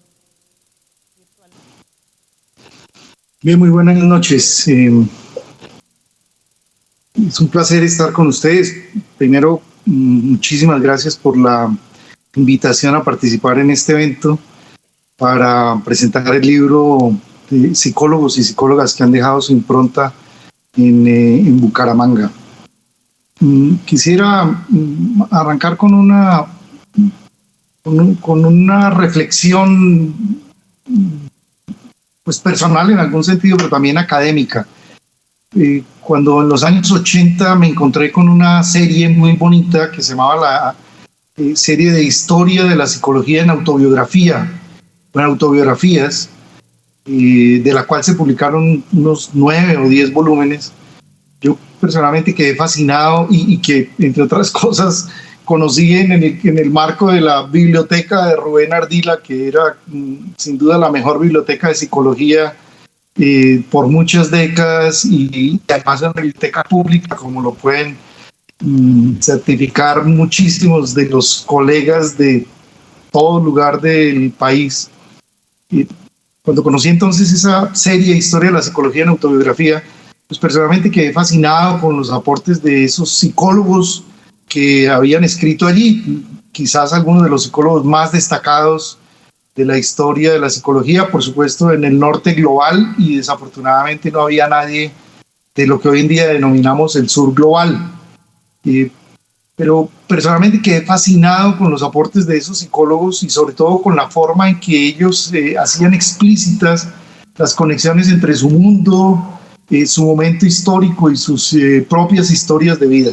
Bien, muy buenas noches. Es un placer estar con ustedes. Primero, muchísimas gracias por la invitación a participar en este evento para presentar el libro de psicólogos y psicólogas que han dejado su impronta en Bucaramanga. Quisiera arrancar con una reflexión pues personal en algún sentido, pero también académica. Cuando en los años 80 me encontré con una serie muy bonita que se llamaba la serie de historia de la psicología en autobiografías, de la cual se publicaron unos 9 o 10 volúmenes. Yo personalmente quedé fascinado y que, entre otras cosas, conocí en el marco de la biblioteca de Rubén Ardila, que era sin duda la mejor biblioteca de psicología por muchas décadas, y además una biblioteca pública, como lo pueden certificar muchísimos de los colegas de todo lugar del país. Cuando conocí entonces esa serie Historia de la Psicología en Autobiografía, pues personalmente quedé fascinado con los aportes de esos psicólogos que habían escrito allí, quizás algunos de los psicólogos más destacados de la historia de la psicología, por supuesto en el norte global, y desafortunadamente no había nadie de lo que hoy en día denominamos el sur global. Pero personalmente quedé fascinado con los aportes de esos psicólogos y sobre todo con la forma en que ellos hacían explícitas las conexiones entre su mundo, su momento histórico y sus propias historias de vida.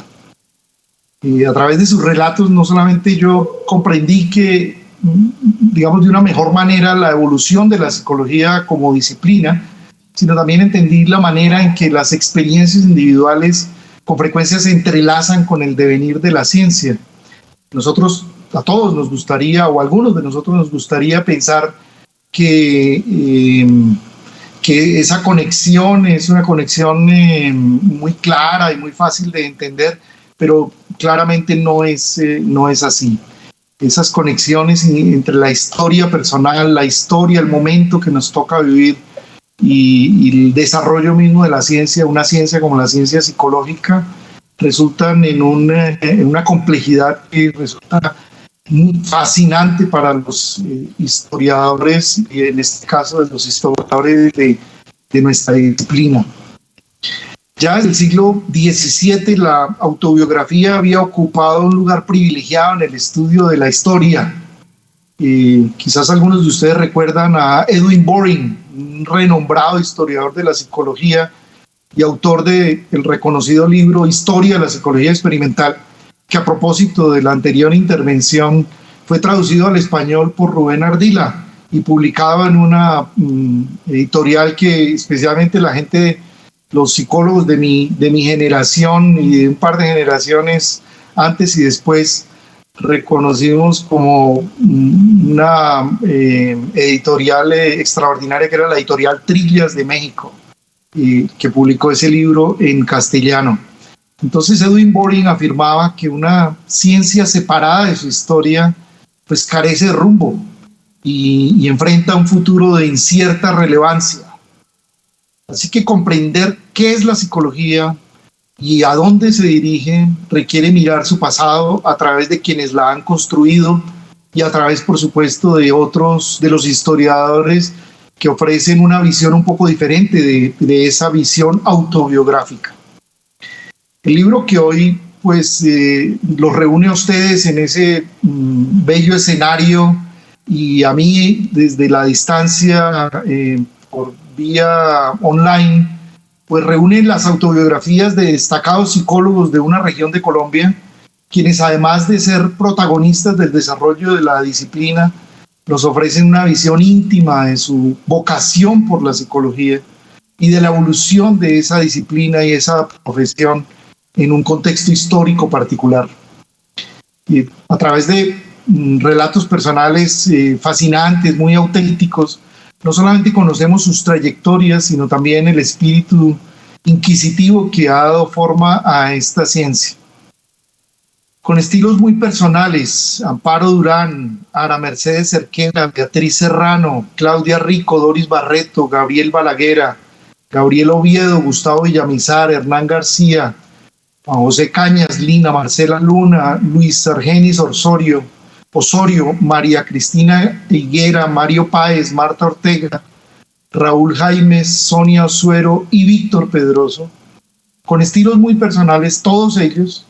A través de sus relatos no solamente yo comprendí que, digamos, de una mejor manera la evolución de la psicología como disciplina, sino también entendí la manera en que las experiencias individuales con frecuencia se entrelazan con el devenir de la ciencia. A todos nos gustaría, o a algunos de nosotros nos gustaría pensar que esa conexión es una conexión muy clara y muy fácil de entender, pero claramente no es así. Esas conexiones entre la historia personal, la historia, el momento que nos toca vivir y el desarrollo mismo de la ciencia, una ciencia como la ciencia psicológica, resultan en una complejidad que resulta muy fascinante para los historiadores, y en este caso de los historiadores de nuestra disciplina. Ya en el siglo XVII la autobiografía había ocupado un lugar privilegiado en el estudio de la historia. Quizás algunos de ustedes recuerdan a Edwin Boring, un renombrado historiador de la psicología y autor del reconocido libro Historia de la Psicología Experimental, que a propósito de la anterior intervención fue traducido al español por Rubén Ardila y publicado en una editorial que especialmente la gente, los psicólogos de mi generación y de un par de generaciones antes y después, reconocimos como una editorial extraordinaria, que era la editorial Trillas de México, que publicó ese libro en castellano. Entonces Edwin Boring afirmaba que una ciencia separada de su historia pues carece de rumbo y enfrenta un futuro de incierta relevancia. Así que comprender qué es la psicología y a dónde se dirige requiere mirar su pasado a través de quienes la han construido y a través, por supuesto, de otros, de los historiadores que ofrecen una visión un poco diferente de esa visión autobiográfica. El libro que hoy pues los reúne a ustedes en ese bello escenario y a mí desde la distancia por vía online, pues reúne las autobiografías de destacados psicólogos de una región de Colombia, quienes además de ser protagonistas del desarrollo de la disciplina, nos ofrecen una visión íntima de su vocación por la psicología y de la evolución de esa disciplina y esa profesión en un contexto histórico particular. Y a través de relatos personales fascinantes, muy auténticos, no solamente conocemos sus trayectorias, sino también el espíritu inquisitivo que ha dado forma a esta ciencia. Con estilos muy personales, Amparo Durán, Ana Mercedes Cerquera, Beatriz Serrano, Claudia Rico, Doris Barreto, Gabriel Balaguera, Gabriel Oviedo, Gustavo Villamizar, Hernán García, Juan José Cañas, Lina, Marcela Luna, Luis Argenis Osorio, María Cristina Higuera, Mario Páez, Marta Ortega, Raúl Jaimes, Sonia Osuero y Víctor Pedroso, con estilos muy personales, todos ellos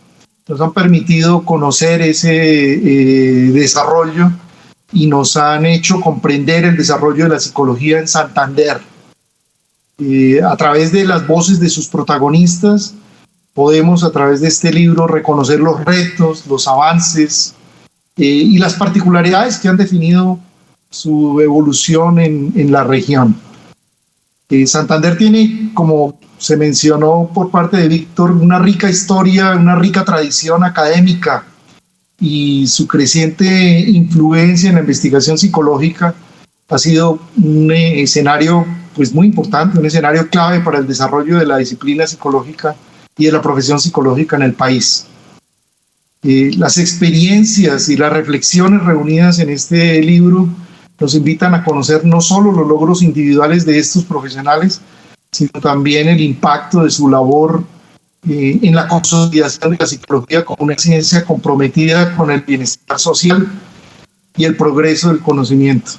nos han permitido conocer ese desarrollo y nos han hecho comprender el desarrollo de la psicología en Santander. A través de las voces de sus protagonistas, podemos a través de este libro reconocer los retos, los avances y las particularidades que han definido su evolución en la región. Santander tiene, como se mencionó por parte de Víctor, una rica historia, una rica tradición académica y su creciente influencia en la investigación psicológica ha sido un escenario pues, muy importante, un escenario clave para el desarrollo de la disciplina psicológica y de la profesión psicológica en el país. Las experiencias y las reflexiones reunidas en este libro nos invitan a conocer no solo los logros individuales de estos profesionales, sino también el impacto de su labor en la consolidación de la psicología como una ciencia comprometida con el bienestar social y el progreso del conocimiento.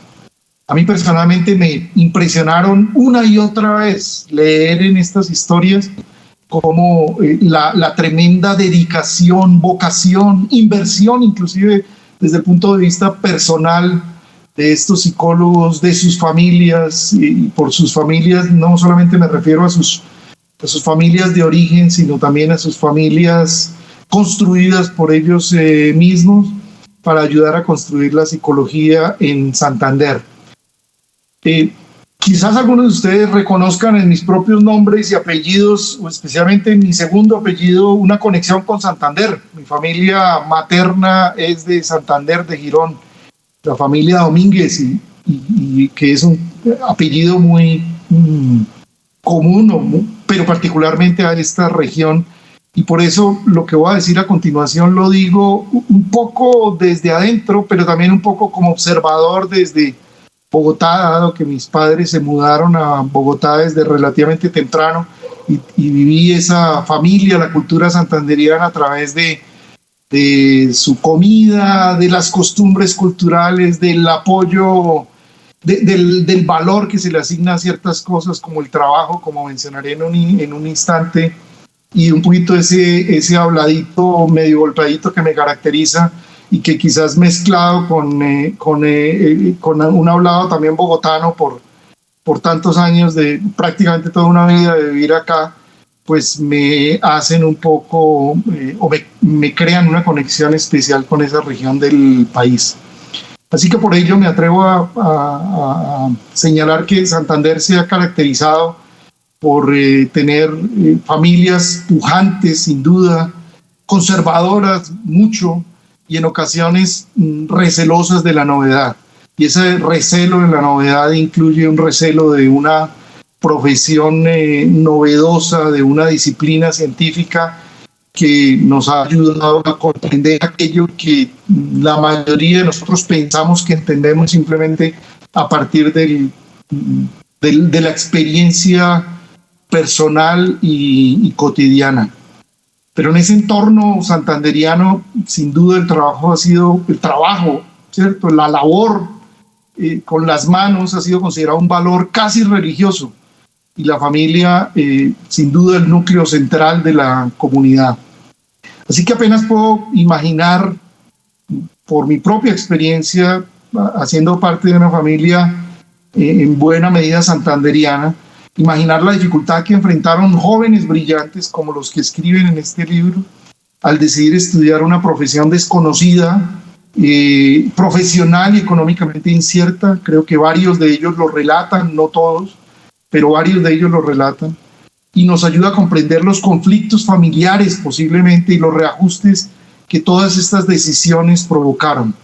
A mí personalmente me impresionaron una y otra vez leer en estas historias como la tremenda dedicación, vocación, inversión, inclusive desde el punto de vista personal de estos psicólogos, de sus familias, y por sus familias no solamente me refiero a sus familias de origen, sino también a sus familias construidas por ellos mismos para ayudar a construir la psicología en Santander. Quizás algunos de ustedes reconozcan en mis propios nombres y apellidos, o especialmente en mi segundo apellido, una conexión con Santander. Mi familia materna es de Santander, de Girón, la familia Domínguez, y que es un apellido muy común, pero particularmente a esta región. Y por eso lo que voy a decir a continuación lo digo un poco desde adentro, pero también un poco como observador desde Bogotá, dado que mis padres se mudaron a Bogotá desde relativamente temprano y viví esa familia, la cultura santanderiana a través de su comida, de las costumbres culturales, del apoyo, del valor que se le asigna a ciertas cosas como el trabajo, como mencionaré en un instante, y un poquito ese habladito, medio golpeadito que me caracteriza y que quizás mezclado con un hablado también bogotano por por tantos años, de prácticamente toda una vida de vivir acá, pues me hacen un poco o me crean una conexión especial con esa región del país. Así que por ello me atrevo a señalar que Santander se ha caracterizado por tener familias pujantes, sin duda, conservadoras mucho y en ocasiones recelosas de la novedad. Y ese recelo de la novedad incluye un recelo de una profesión novedosa, de una disciplina científica que nos ha ayudado a comprender aquello que la mayoría de nosotros pensamos que entendemos simplemente a partir de la experiencia personal y cotidiana. Pero en ese entorno santanderiano, sin duda el trabajo, ¿cierto? La labor con las manos ha sido considerado un valor casi religioso, y la familia, sin duda, el núcleo central de la comunidad. Así que apenas puedo imaginar, por mi propia experiencia, haciendo parte de una familia en buena medida santanderiana, imaginar la dificultad que enfrentaron jóvenes brillantes como los que escriben en este libro al decidir estudiar una profesión desconocida, profesional y económicamente incierta. Creo que varios de ellos lo relatan, no todos, pero varios de ellos lo relatan, y nos ayuda a comprender los conflictos familiares posiblemente y los reajustes que todas estas decisiones provocaron.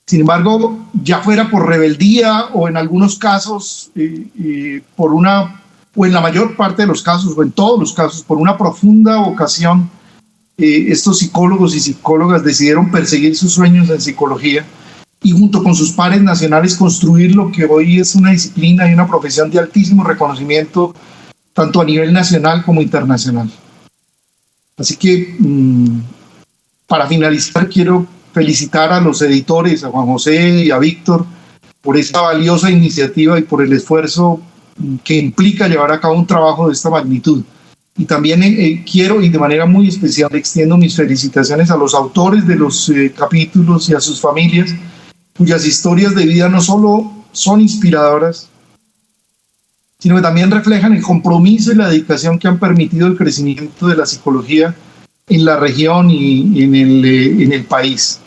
Sin embargo, ya fuera por rebeldía o en algunos casos, o en la mayor parte de los casos, o en todos los casos, por una profunda vocación, estos psicólogos y psicólogas decidieron perseguir sus sueños en psicología y junto con sus pares nacionales construir lo que hoy es una disciplina y una profesión de altísimo reconocimiento, tanto a nivel nacional como internacional. Así que, para finalizar, quiero felicitar a los editores, a Juan José y a Víctor, por esta valiosa iniciativa y por el esfuerzo que implica llevar a cabo un trabajo de esta magnitud. Y también quiero, y de manera muy especial, extiendo mis felicitaciones a los autores de los capítulos y a sus familias, cuyas historias de vida no solo son inspiradoras, sino que también reflejan el compromiso y la dedicación que han permitido el crecimiento de la psicología en la región y en el país.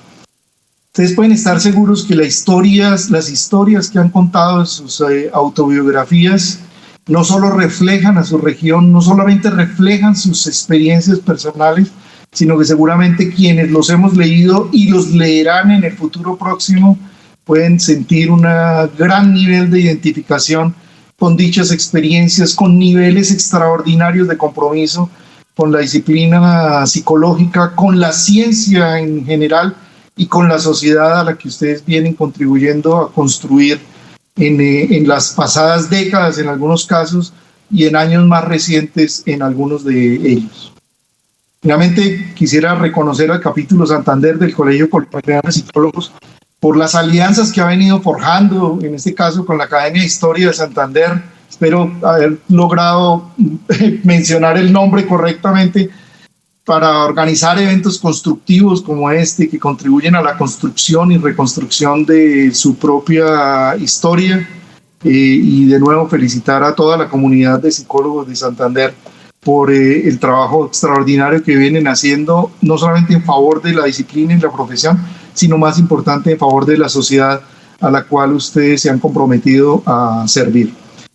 Ustedes pueden estar seguros que las historias que han contado en sus autobiografías no solo reflejan a su región, no solamente reflejan sus experiencias personales, sino que seguramente quienes los hemos leído y los leerán en el futuro próximo pueden sentir un gran nivel de identificación con dichas experiencias, con niveles extraordinarios de compromiso con la disciplina psicológica, con la ciencia en general y con la sociedad a la que ustedes vienen contribuyendo a construir en las pasadas décadas en algunos casos y en años más recientes en algunos de ellos. Finalmente, quisiera reconocer al capítulo Santander del Colegio Colombiano de Psicólogos por las alianzas que ha venido forjando, en este caso con la Academia de Historia de Santander. Espero haber logrado mencionar el nombre correctamente, para organizar eventos constructivos como este, que contribuyen a la construcción y reconstrucción de su propia historia. Y de nuevo felicitar a toda la comunidad de psicólogos de Santander por el trabajo extraordinario que vienen haciendo, no solamente en favor de la disciplina y la profesión, sino más importante, en favor de la sociedad a la cual ustedes se han comprometido a servir.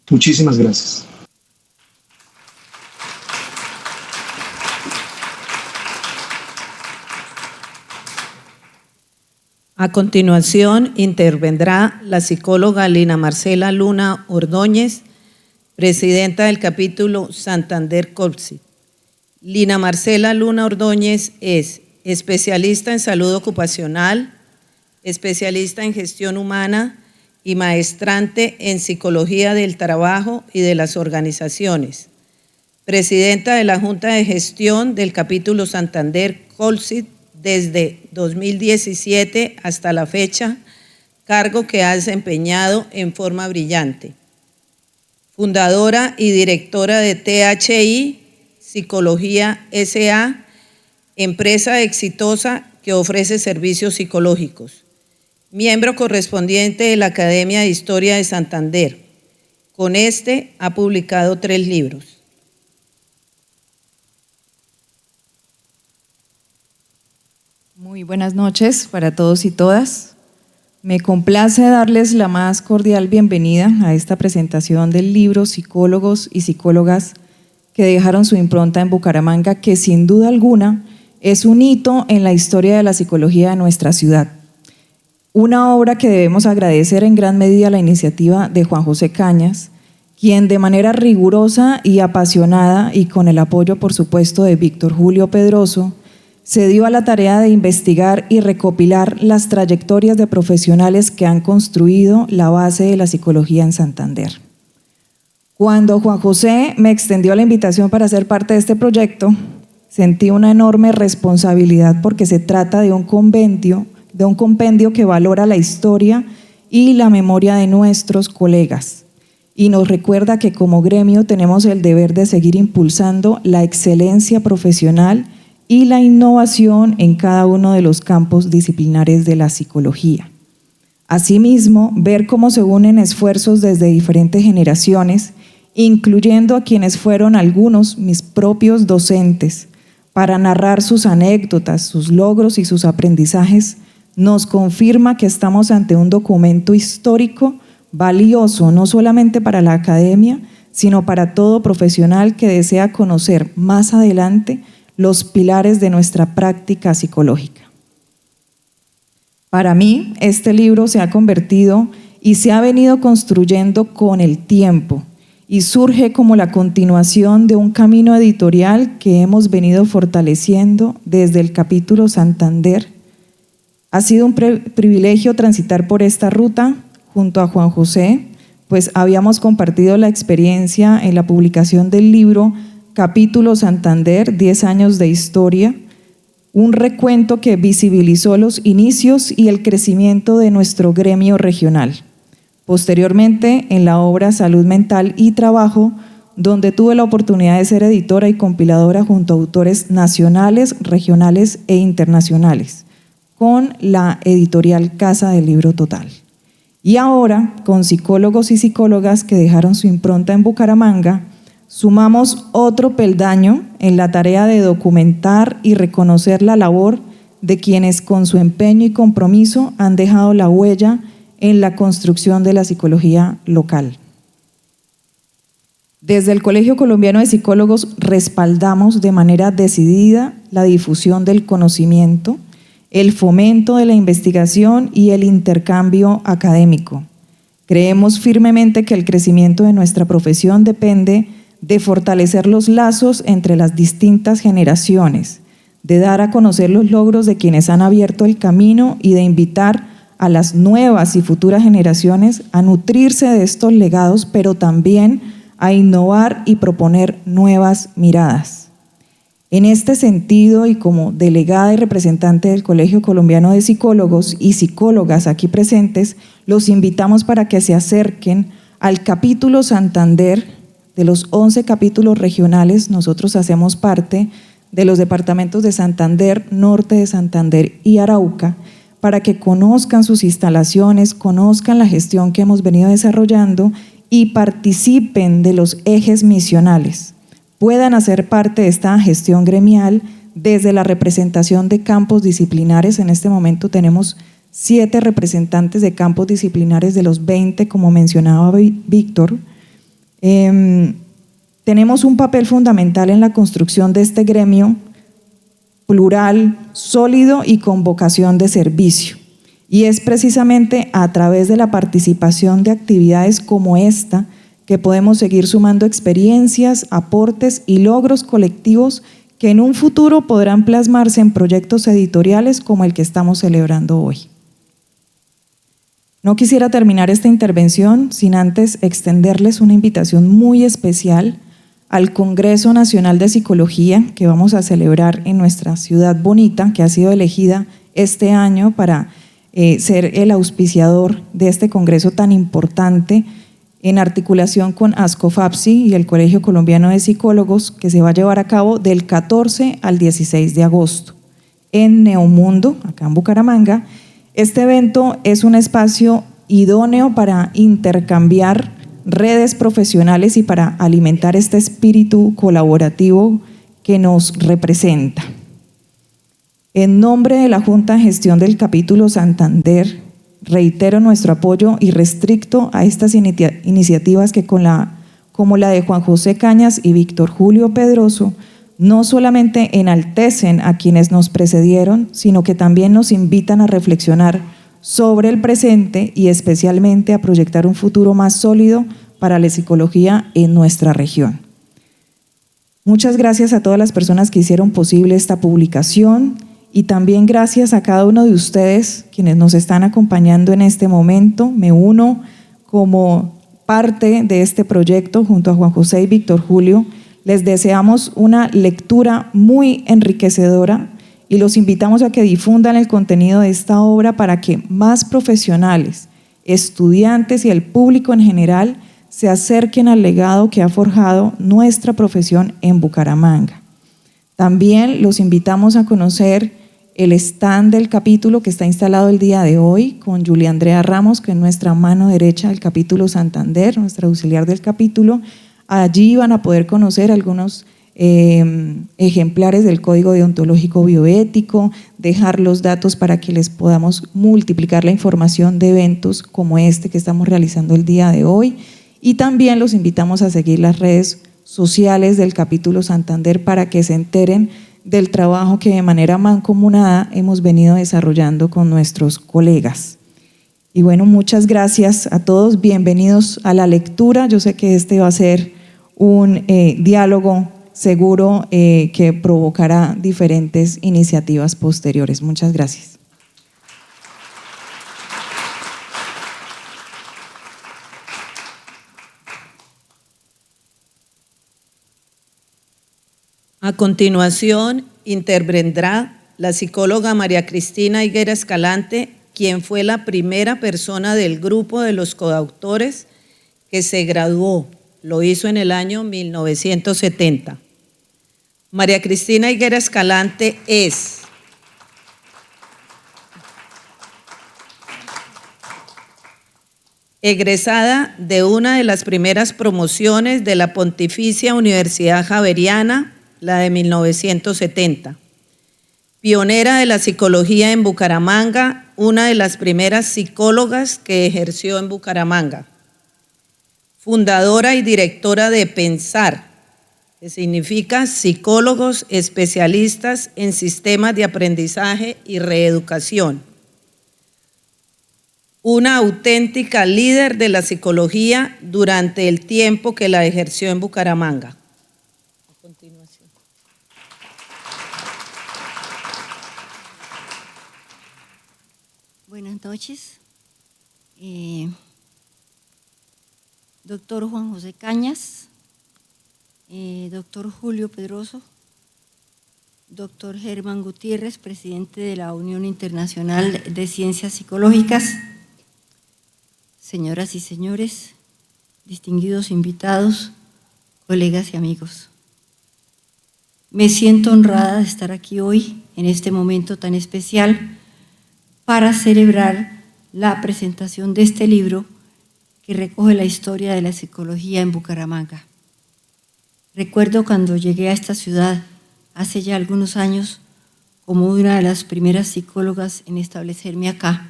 Muchísimas gracias. A continuación, intervendrá la psicóloga Lina Marcela Luna Ordóñez, presidenta del capítulo Santander Colpsit. Lina Marcela Luna Ordóñez es especialista en salud ocupacional, especialista en gestión humana y maestrante en psicología del trabajo y de las organizaciones. Presidenta de la Junta de Gestión del capítulo Santander Colpsit desde 2017 hasta la fecha, cargo que ha desempeñado en forma brillante. Fundadora y directora de THI Psicología S.A., empresa exitosa que ofrece servicios psicológicos. Miembro correspondiente de la Academia de Historia de Santander. Con este ha publicado 3 libros. Muy buenas noches para todos y todas. Me complace darles la más cordial bienvenida a esta presentación del libro Psicólogos y Psicólogas que dejaron su impronta en Bucaramanga, que sin duda alguna es un hito en la historia de la psicología de nuestra ciudad. Una obra que debemos agradecer en gran medida a la iniciativa de Juan José Cañas, quien de manera rigurosa y apasionada, y con el apoyo, por supuesto, de Víctor Julio Pedroso, se dio a la tarea de investigar y recopilar las trayectorias de profesionales que han construido la base de la psicología en Santander. Cuando Juan José me extendió la invitación para ser parte de este proyecto, sentí una enorme responsabilidad porque se trata de un compendio que valora la historia y la memoria de nuestros colegas y nos recuerda que como gremio tenemos el deber de seguir impulsando la excelencia profesional y la innovación en cada uno de los campos disciplinares de la psicología. Asimismo, ver cómo se unen esfuerzos desde diferentes generaciones, incluyendo a quienes fueron algunos mis propios docentes, para narrar sus anécdotas, sus logros y sus aprendizajes, nos confirma que estamos ante un documento histórico valioso no solamente para la academia, sino para todo profesional que desea conocer más adelante los pilares de nuestra práctica psicológica. Para mí, este libro se ha convertido y se ha venido construyendo con el tiempo y surge como la continuación de un camino editorial que hemos venido fortaleciendo desde el capítulo Santander. Ha sido un privilegio transitar por esta ruta junto a Juan José, pues habíamos compartido la experiencia en la publicación del libro Capítulo Santander, 10 años de historia, un recuento que visibilizó los inicios y el crecimiento de nuestro gremio regional. Posteriormente, en la obra Salud Mental y Trabajo, donde tuve la oportunidad de ser editora y compiladora junto a autores nacionales, regionales e internacionales, con la editorial Casa del Libro Total. Y ahora, con psicólogos y psicólogas que dejaron su impronta en Bucaramanga, sumamos otro peldaño en la tarea de documentar y reconocer la labor de quienes con su empeño y compromiso han dejado la huella en la construcción de la psicología local. Desde el Colegio Colombiano de Psicólogos respaldamos de manera decidida la difusión del conocimiento, el fomento de la investigación y el intercambio académico. Creemos firmemente que el crecimiento de nuestra profesión depende de fortalecer los lazos entre las distintas generaciones, de dar a conocer los logros de quienes han abierto el camino y de invitar a las nuevas y futuras generaciones a nutrirse de estos legados, pero también a innovar y proponer nuevas miradas. En este sentido, y como delegada y representante del Colegio Colombiano de Psicólogos y psicólogas aquí presentes, los invitamos para que se acerquen al capítulo Santander. De los 11 capítulos regionales, nosotros hacemos parte de los departamentos de Santander, Norte de Santander y Arauca, para que conozcan sus instalaciones, conozcan la gestión que hemos venido desarrollando y participen de los ejes misionales. Puedan hacer parte de esta gestión gremial desde la representación de campos disciplinares. En este momento tenemos 7 representantes de campos disciplinares de los 20, como mencionaba Víctor. Tenemos un papel fundamental en la construcción de este gremio plural, sólido y con vocación de servicio. Y es precisamente a través de la participación de actividades como esta que podemos seguir sumando experiencias, aportes y logros colectivos que en un futuro podrán plasmarse en proyectos editoriales como el que estamos celebrando hoy. No quisiera terminar esta intervención sin antes extenderles una invitación muy especial al Congreso Nacional de Psicología que vamos a celebrar en nuestra ciudad bonita, que ha sido elegida este año para ser el auspiciador de este congreso tan importante, en articulación con ASCOFAPSI y el Colegio Colombiano de Psicólogos, que se va a llevar a cabo del 14 al 16 de agosto en Neomundo, acá en Bucaramanga. Este evento es un espacio idóneo para intercambiar redes profesionales y para alimentar este espíritu colaborativo que nos representa. En nombre de la Junta de Gestión del Capítulo Santander, reitero nuestro apoyo irrestricto a estas iniciativas que como la de Juan José Cañas y Víctor Julio Pedroso, no solamente enaltecen a quienes nos precedieron, sino que también nos invitan a reflexionar sobre el presente y especialmente a proyectar un futuro más sólido para la psicología en nuestra región. Muchas gracias a todas las personas que hicieron posible esta publicación y también gracias a cada uno de ustedes quienes nos están acompañando en este momento. Me uno como parte de este proyecto junto a Juan José y Víctor Julio. Les deseamos una lectura muy enriquecedora y los invitamos a que difundan el contenido de esta obra para que más profesionales, estudiantes y el público en general se acerquen al legado que ha forjado nuestra profesión en Bucaramanga. También los invitamos a conocer el stand del capítulo que está instalado el día de hoy con Julia Andrea Ramos, que es nuestra mano derecha del capítulo Santander, nuestra auxiliar del capítulo. Allí van a poder conocer algunos ejemplares del Código Deontológico Bioético, dejar los datos para que les podamos multiplicar la información de eventos como este que estamos realizando el día de hoy. Y también los invitamos a seguir las redes sociales del capítulo Santander para que se enteren del trabajo que de manera mancomunada hemos venido desarrollando con nuestros colegas. Y bueno, muchas gracias a todos, bienvenidos a la lectura. Yo sé que este va a ser un diálogo seguro que provocará diferentes iniciativas posteriores. Muchas gracias. A continuación, intervendrá la psicóloga María Cristina Higuera Escalante, quien fue la primera persona del grupo de los coautores que se graduó. Lo hizo en el año 1970. María Cristina Higuera Escalante es egresada de una de las primeras promociones de la Pontificia Universidad Javeriana, la de 1970. Pionera de la psicología en Bucaramanga, una de las primeras psicólogas que ejerció en Bucaramanga. Fundadora y directora de Pensar, que significa psicólogos especialistas en sistemas de aprendizaje y reeducación. Una auténtica líder de la psicología durante el tiempo que la ejerció en Bucaramanga. A continuación. Buenas noches. Doctor Juan José Cañas, doctor Julio Pedroso, doctor Germán Gutiérrez, presidente de la Unión Internacional de Ciencias Psicológicas, señoras y señores, distinguidos invitados, colegas y amigos. Me siento honrada de estar aquí hoy, en este momento tan especial, para celebrar la presentación de este libro que recoge la historia de la psicología en Bucaramanga. Recuerdo cuando llegué a esta ciudad, hace ya algunos años, como una de las primeras psicólogas en establecerme acá.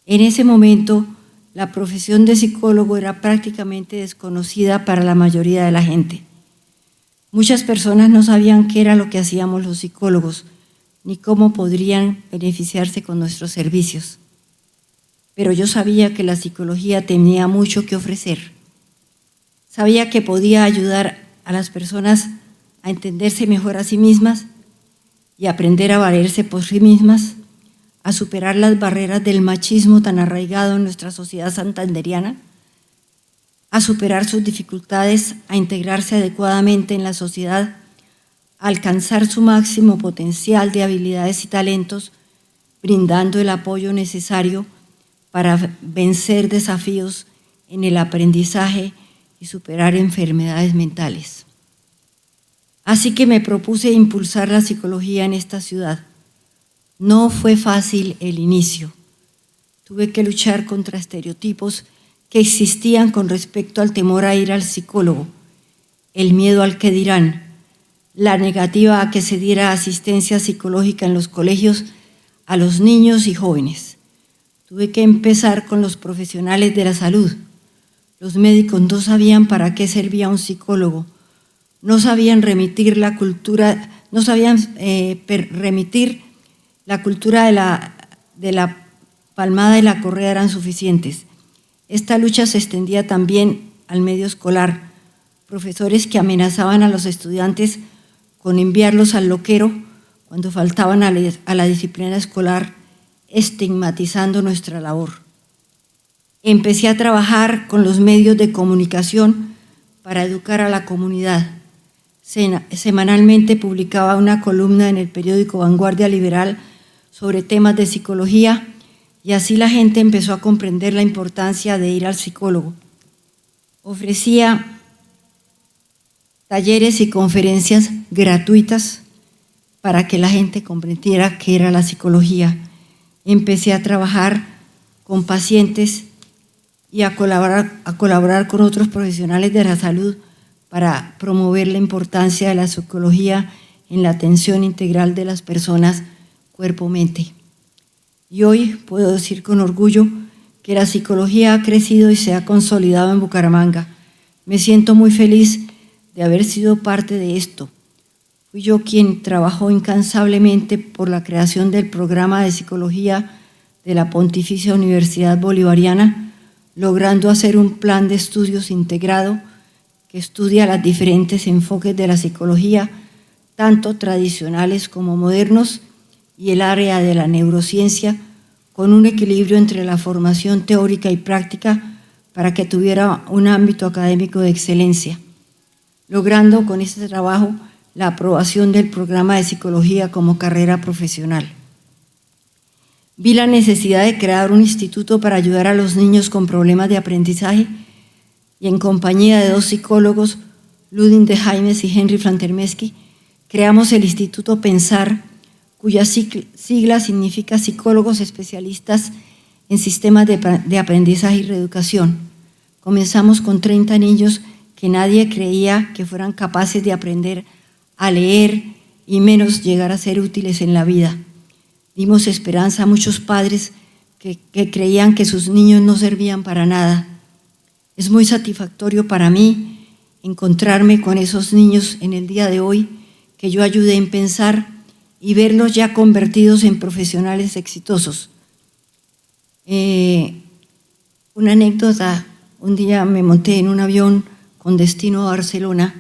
En ese momento, la profesión de psicólogo era prácticamente desconocida para la mayoría de la gente. Muchas personas no sabían qué era lo que hacíamos los psicólogos, ni cómo podrían beneficiarse con nuestros servicios. Pero yo sabía que la psicología tenía mucho que ofrecer. Sabía que podía ayudar a las personas a entenderse mejor a sí mismas y aprender a valerse por sí mismas, a superar las barreras del machismo tan arraigado en nuestra sociedad santanderiana, a superar sus dificultades, a integrarse adecuadamente en la sociedad, a alcanzar su máximo potencial de habilidades y talentos, brindando el apoyo necesario para vencer desafíos en el aprendizaje y superar enfermedades mentales. Así que me propuse impulsar la psicología en esta ciudad. No fue fácil el inicio. Tuve que luchar contra estereotipos que existían con respecto al temor a ir al psicólogo, el miedo al que dirán, la negativa a que se diera asistencia psicológica en los colegios a los niños y jóvenes. Tuve que empezar con los profesionales de la salud. Los médicos no sabían para qué servía un psicólogo, no sabían remitir la cultura, no sabían remitir la cultura de la palmada y la correa eran suficientes. Esta lucha se extendía también al medio escolar. Profesores que amenazaban a los estudiantes con enviarlos al loquero cuando faltaban a la disciplina escolar, estigmatizando nuestra labor. Empecé a trabajar con los medios de comunicación para educar a la comunidad. Semanalmente publicaba una columna en el periódico Vanguardia Liberal sobre temas de psicología y así la gente empezó a comprender la importancia de ir al psicólogo. Ofrecía talleres y conferencias gratuitas para que la gente comprendiera qué era la psicología. Empecé a trabajar con pacientes y a colaborar con otros profesionales de la salud para promover la importancia de la psicología en la atención integral de las personas cuerpo-mente. Y hoy puedo decir con orgullo que la psicología ha crecido y se ha consolidado en Bucaramanga. Me siento muy feliz de haber sido parte de esto. Fui yo quien trabajó incansablemente por la creación del programa de psicología de la Pontificia Universidad Bolivariana, logrando hacer un plan de estudios integrado que estudia los diferentes enfoques de la psicología, tanto tradicionales como modernos, y el área de la neurociencia, con un equilibrio entre la formación teórica y práctica para que tuviera un ámbito académico de excelencia, logrando con este trabajo la aprobación del programa de psicología como carrera profesional. Vi la necesidad de crear un instituto para ayudar a los niños con problemas de aprendizaje y en compañía de dos psicólogos, Ludwig de Jaimes y Henry Flantermeski, creamos el Instituto Pensar, cuya sigla significa Psicólogos Especialistas en Sistemas de Aprendizaje y Reeducación. Comenzamos con 30 niños que nadie creía que fueran capaces de aprender a leer y menos llegar a ser útiles en la vida. Dimos esperanza a muchos padres que creían que sus niños no servían para nada. Es muy satisfactorio para mí encontrarme con esos niños en el día de hoy que yo ayudé en pensar y verlos ya convertidos en profesionales exitosos. Una anécdota, un día me monté en un avión con destino a Barcelona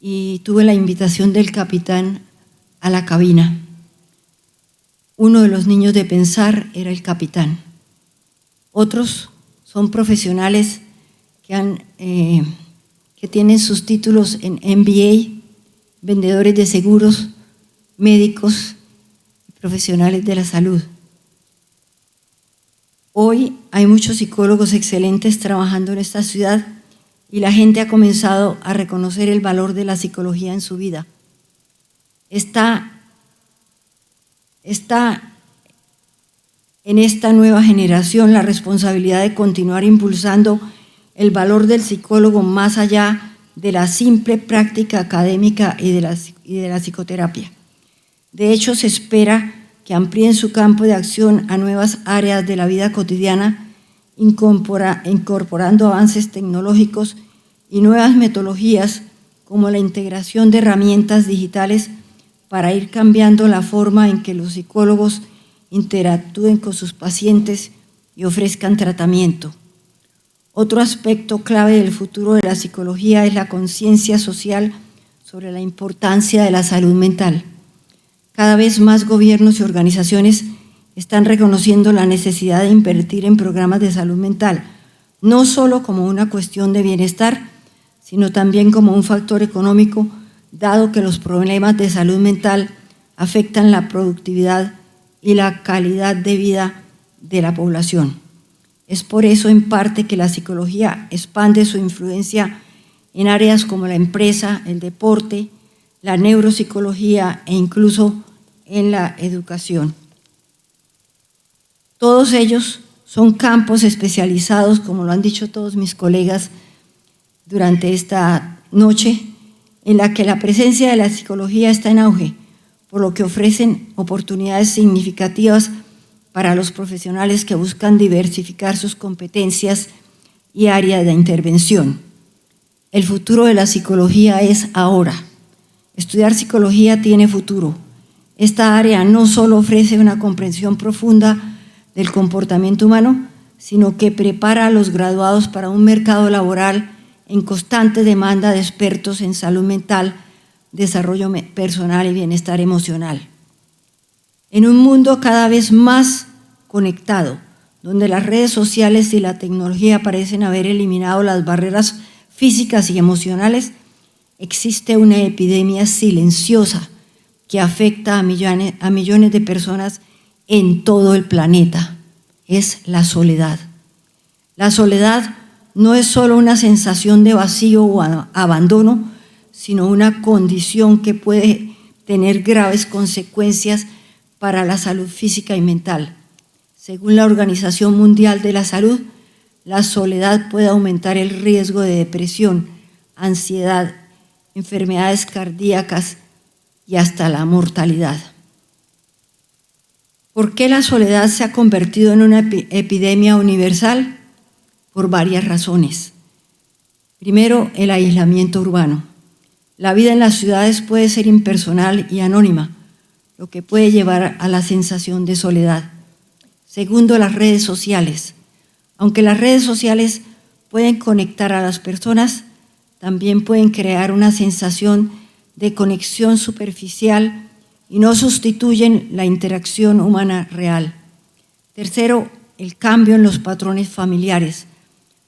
y tuve la invitación del capitán a la cabina. Uno de los niños de Pensar era el capitán. Otros son profesionales que tienen sus títulos en MBA, vendedores de seguros, médicos y profesionales de la salud. Hoy hay muchos psicólogos excelentes trabajando en esta ciudad y la gente ha comenzado a reconocer el valor de la psicología en su vida. Está en esta nueva generación la responsabilidad de continuar impulsando el valor del psicólogo más allá de la simple práctica académica y de la psicoterapia. De hecho, se espera que amplíen su campo de acción a nuevas áreas de la vida cotidiana, incorporando avances tecnológicos y nuevas metodologías como la integración de herramientas digitales para ir cambiando la forma en que los psicólogos interactúen con sus pacientes y ofrezcan tratamiento. Otro aspecto clave del futuro de la psicología es la conciencia social sobre la importancia de la salud mental. Cada vez más gobiernos y organizaciones están reconociendo la necesidad de invertir en programas de salud mental, no solo como una cuestión de bienestar, sino también como un factor económico, dado que los problemas de salud mental afectan la productividad y la calidad de vida de la población. Es por eso, en parte, que la psicología expande su influencia en áreas como la empresa, el deporte, la neuropsicología e incluso en la educación. Todos ellos Son campos especializados, como lo han dicho todos mis colegas durante esta noche, en la que la presencia de la psicología está en auge, por lo que ofrecen oportunidades significativas para los profesionales que buscan diversificar sus competencias y áreas de intervención. El futuro de la psicología es ahora. Estudiar psicología tiene futuro. Esta área no solo ofrece una comprensión profunda del comportamiento humano, sino que prepara a los graduados para un mercado laboral en constante demanda de expertos en salud mental, desarrollo personal y bienestar emocional. En un mundo cada vez más conectado, donde las redes sociales y la tecnología parecen haber eliminado las barreras físicas y emocionales, existe una epidemia silenciosa que afecta a millones de personas en todo el planeta. Es la soledad. La soledad no es solo una sensación de vacío o abandono, sino una condición que puede tener graves consecuencias para la salud física y mental. Según la Organización Mundial de la Salud, la soledad puede aumentar el riesgo de depresión, ansiedad, enfermedades cardíacas y hasta la mortalidad. ¿Por qué la soledad se ha convertido en una epidemia universal? Por varias razones. Primero, el aislamiento urbano. La vida en las ciudades puede ser impersonal y anónima, lo que puede llevar a la sensación de soledad. Segundo, las redes sociales. Aunque las redes sociales pueden conectar a las personas, también pueden crear una sensación de conexión superficial y no sustituyen la interacción humana real. Tercero, el cambio en los patrones familiares.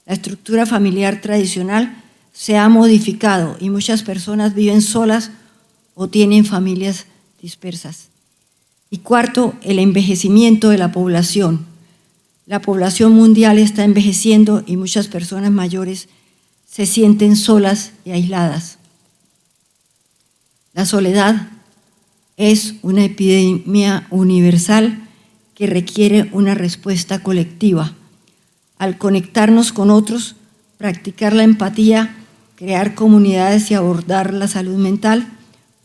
La estructura familiar tradicional se ha modificado y muchas personas viven solas o tienen familias dispersas. Y cuarto, el envejecimiento de la población. La población mundial está envejeciendo y muchas personas mayores se sienten solas y aisladas. La soledad es una epidemia universal que requiere una respuesta colectiva. Al conectarnos con otros, practicar la empatía, crear comunidades y abordar la salud mental,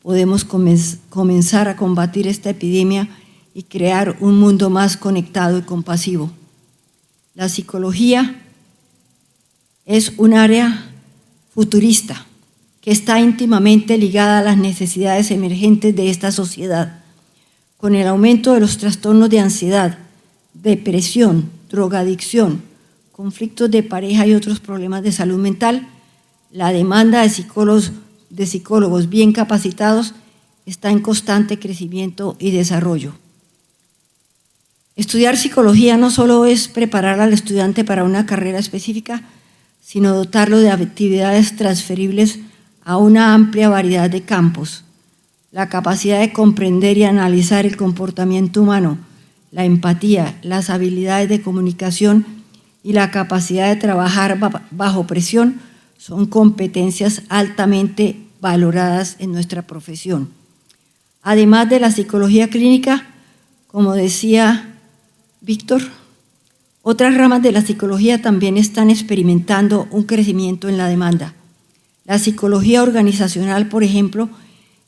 podemos comenzar a combatir esta epidemia y crear un mundo más conectado y compasivo. La psicología es un área futurista que está íntimamente ligada a las necesidades emergentes de esta sociedad. Con el aumento de los trastornos de ansiedad, depresión, drogadicción, conflictos de pareja y otros problemas de salud mental, la demanda de psicólogos bien capacitados está en constante crecimiento y desarrollo. Estudiar psicología no solo es preparar al estudiante para una carrera específica, sino dotarlo de actividades transferibles a una amplia variedad de campos. La capacidad de comprender y analizar el comportamiento humano, la empatía, las habilidades de comunicación y la capacidad de trabajar bajo presión son competencias altamente valoradas en nuestra profesión. Además de la psicología clínica, como decía Víctor, otras ramas de la psicología también están experimentando un crecimiento en la demanda. La psicología organizacional, por ejemplo,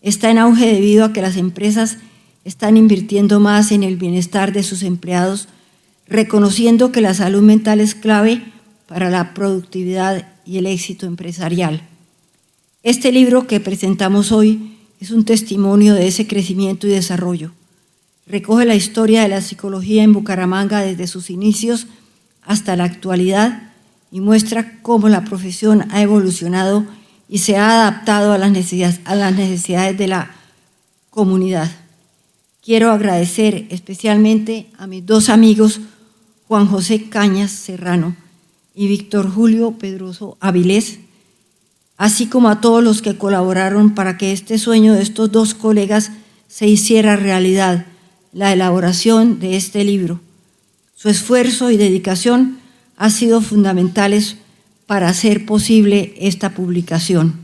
está en auge debido a que las empresas están invirtiendo más en el bienestar de sus empleados, reconociendo que la salud mental es clave para la productividad y el éxito empresarial. Este libro que presentamos hoy es un testimonio de ese crecimiento y desarrollo. Recoge la historia de la psicología en Bucaramanga desde sus inicios hasta la actualidad y muestra cómo la profesión ha evolucionado y se ha adaptado a las necesidades de la comunidad. Quiero agradecer especialmente a mis dos amigos, Juan José Cañas Serrano y Víctor Julio Pedroso Avilés, así como a todos los que colaboraron para que este sueño de estos dos colegas se hiciera realidad, la elaboración de este libro. Su esfuerzo y dedicación han sido fundamentales para hacer posible esta publicación.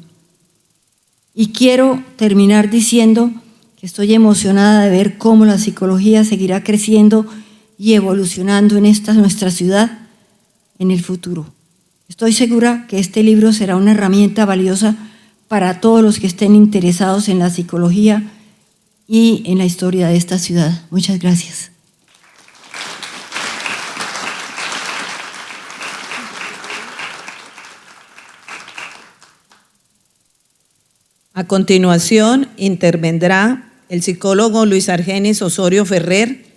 Y quiero terminar diciendo que estoy emocionada de ver cómo la psicología seguirá creciendo y evolucionando en esta nuestra ciudad en el futuro. Estoy segura que este libro será una herramienta valiosa para todos los que estén interesados en la psicología y en la historia de esta ciudad. Muchas gracias. A continuación, intervendrá el psicólogo Luis Argenis Osorio Ferrer,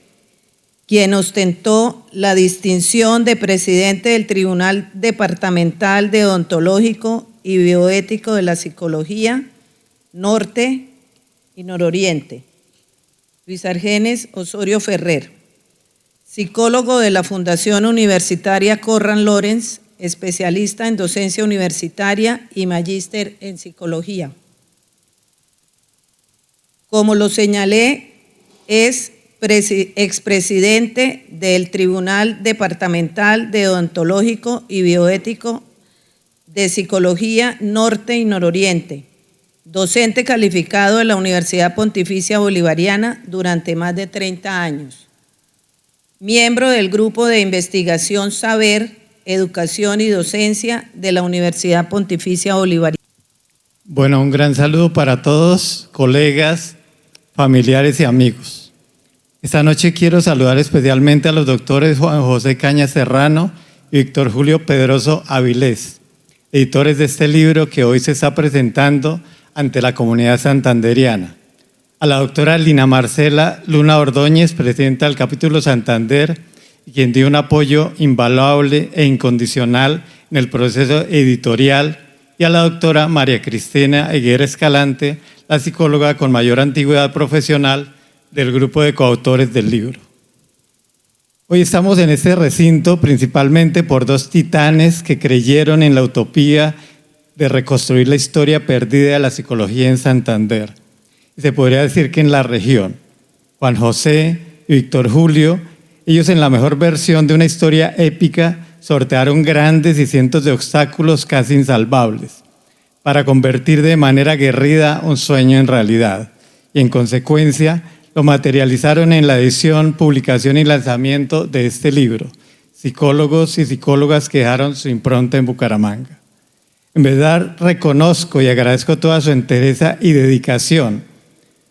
quien ostentó la distinción de presidente del Tribunal Departamental de Odontológico y Bioético de la Psicología Norte y Nororiente. Luis Argenis Osorio Ferrer, psicólogo de la Fundación Universitaria Conrad Lorenz, especialista en docencia universitaria y magíster en psicología. Como lo señalé, es expresidente del Tribunal Departamental de Odontológico y Bioético de Psicología Norte y Nororiente, docente calificado de la Universidad Pontificia Bolivariana durante más de 30 años, miembro del Grupo de Investigación Saber, Educación y Docencia de la Universidad Pontificia Bolivariana. Bueno, un gran saludo para todos, colegas, familiares y amigos. Esta noche quiero saludar especialmente a los doctores Juan José Cañas Serrano y Víctor Julio Pedroso Avilés, editores de este libro que hoy se está presentando ante la comunidad santanderiana. A la doctora Lina Marcela Luna Ordóñez, presidenta del capítulo Santander, quien dio un apoyo invaluable e incondicional en el proceso editorial, y a la doctora María Cristina Higuera Escalante, la psicóloga con mayor antigüedad profesional del grupo de coautores del libro. Hoy estamos en este recinto principalmente por dos titanes que creyeron en la utopía de reconstruir la historia perdida de la psicología en Santander. Y se podría decir que en la región. Juan José y Víctor Julio, ellos en la mejor versión de una historia épica, sortearon grandes y cientos de obstáculos casi insalvables para convertir de manera aguerrida un sueño en realidad. Y en consecuencia, lo materializaron en la edición, publicación y lanzamiento de este libro, Psicólogos y Psicólogas que dejaron su impronta en Bucaramanga. En verdad, reconozco y agradezco toda su entereza y dedicación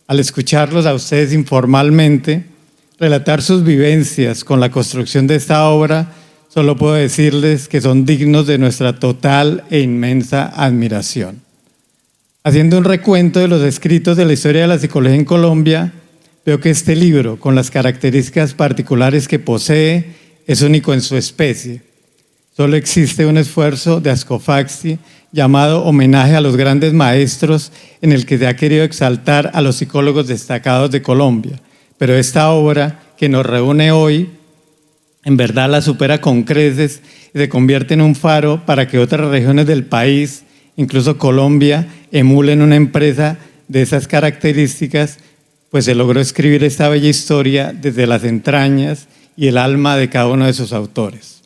al escucharlos a ustedes informalmente, relatar sus vivencias con la construcción de esta obra. Solo puedo decirles que son dignos de nuestra total e inmensa admiración. Haciendo un recuento de los escritos de la historia de la psicología en Colombia, veo que este libro, con las características particulares que posee, es único en su especie. Solo existe un esfuerzo de Ascofaxi llamado Homenaje a los grandes maestros, en el que se ha querido exaltar a los psicólogos destacados de Colombia. Pero esta obra que nos reúne hoy, en verdad la supera con creces y se convierte en un faro para que otras regiones del país, incluso Colombia, emulen una empresa de esas características, pues se logró escribir esta bella historia desde las entrañas y el alma de cada uno de sus autores.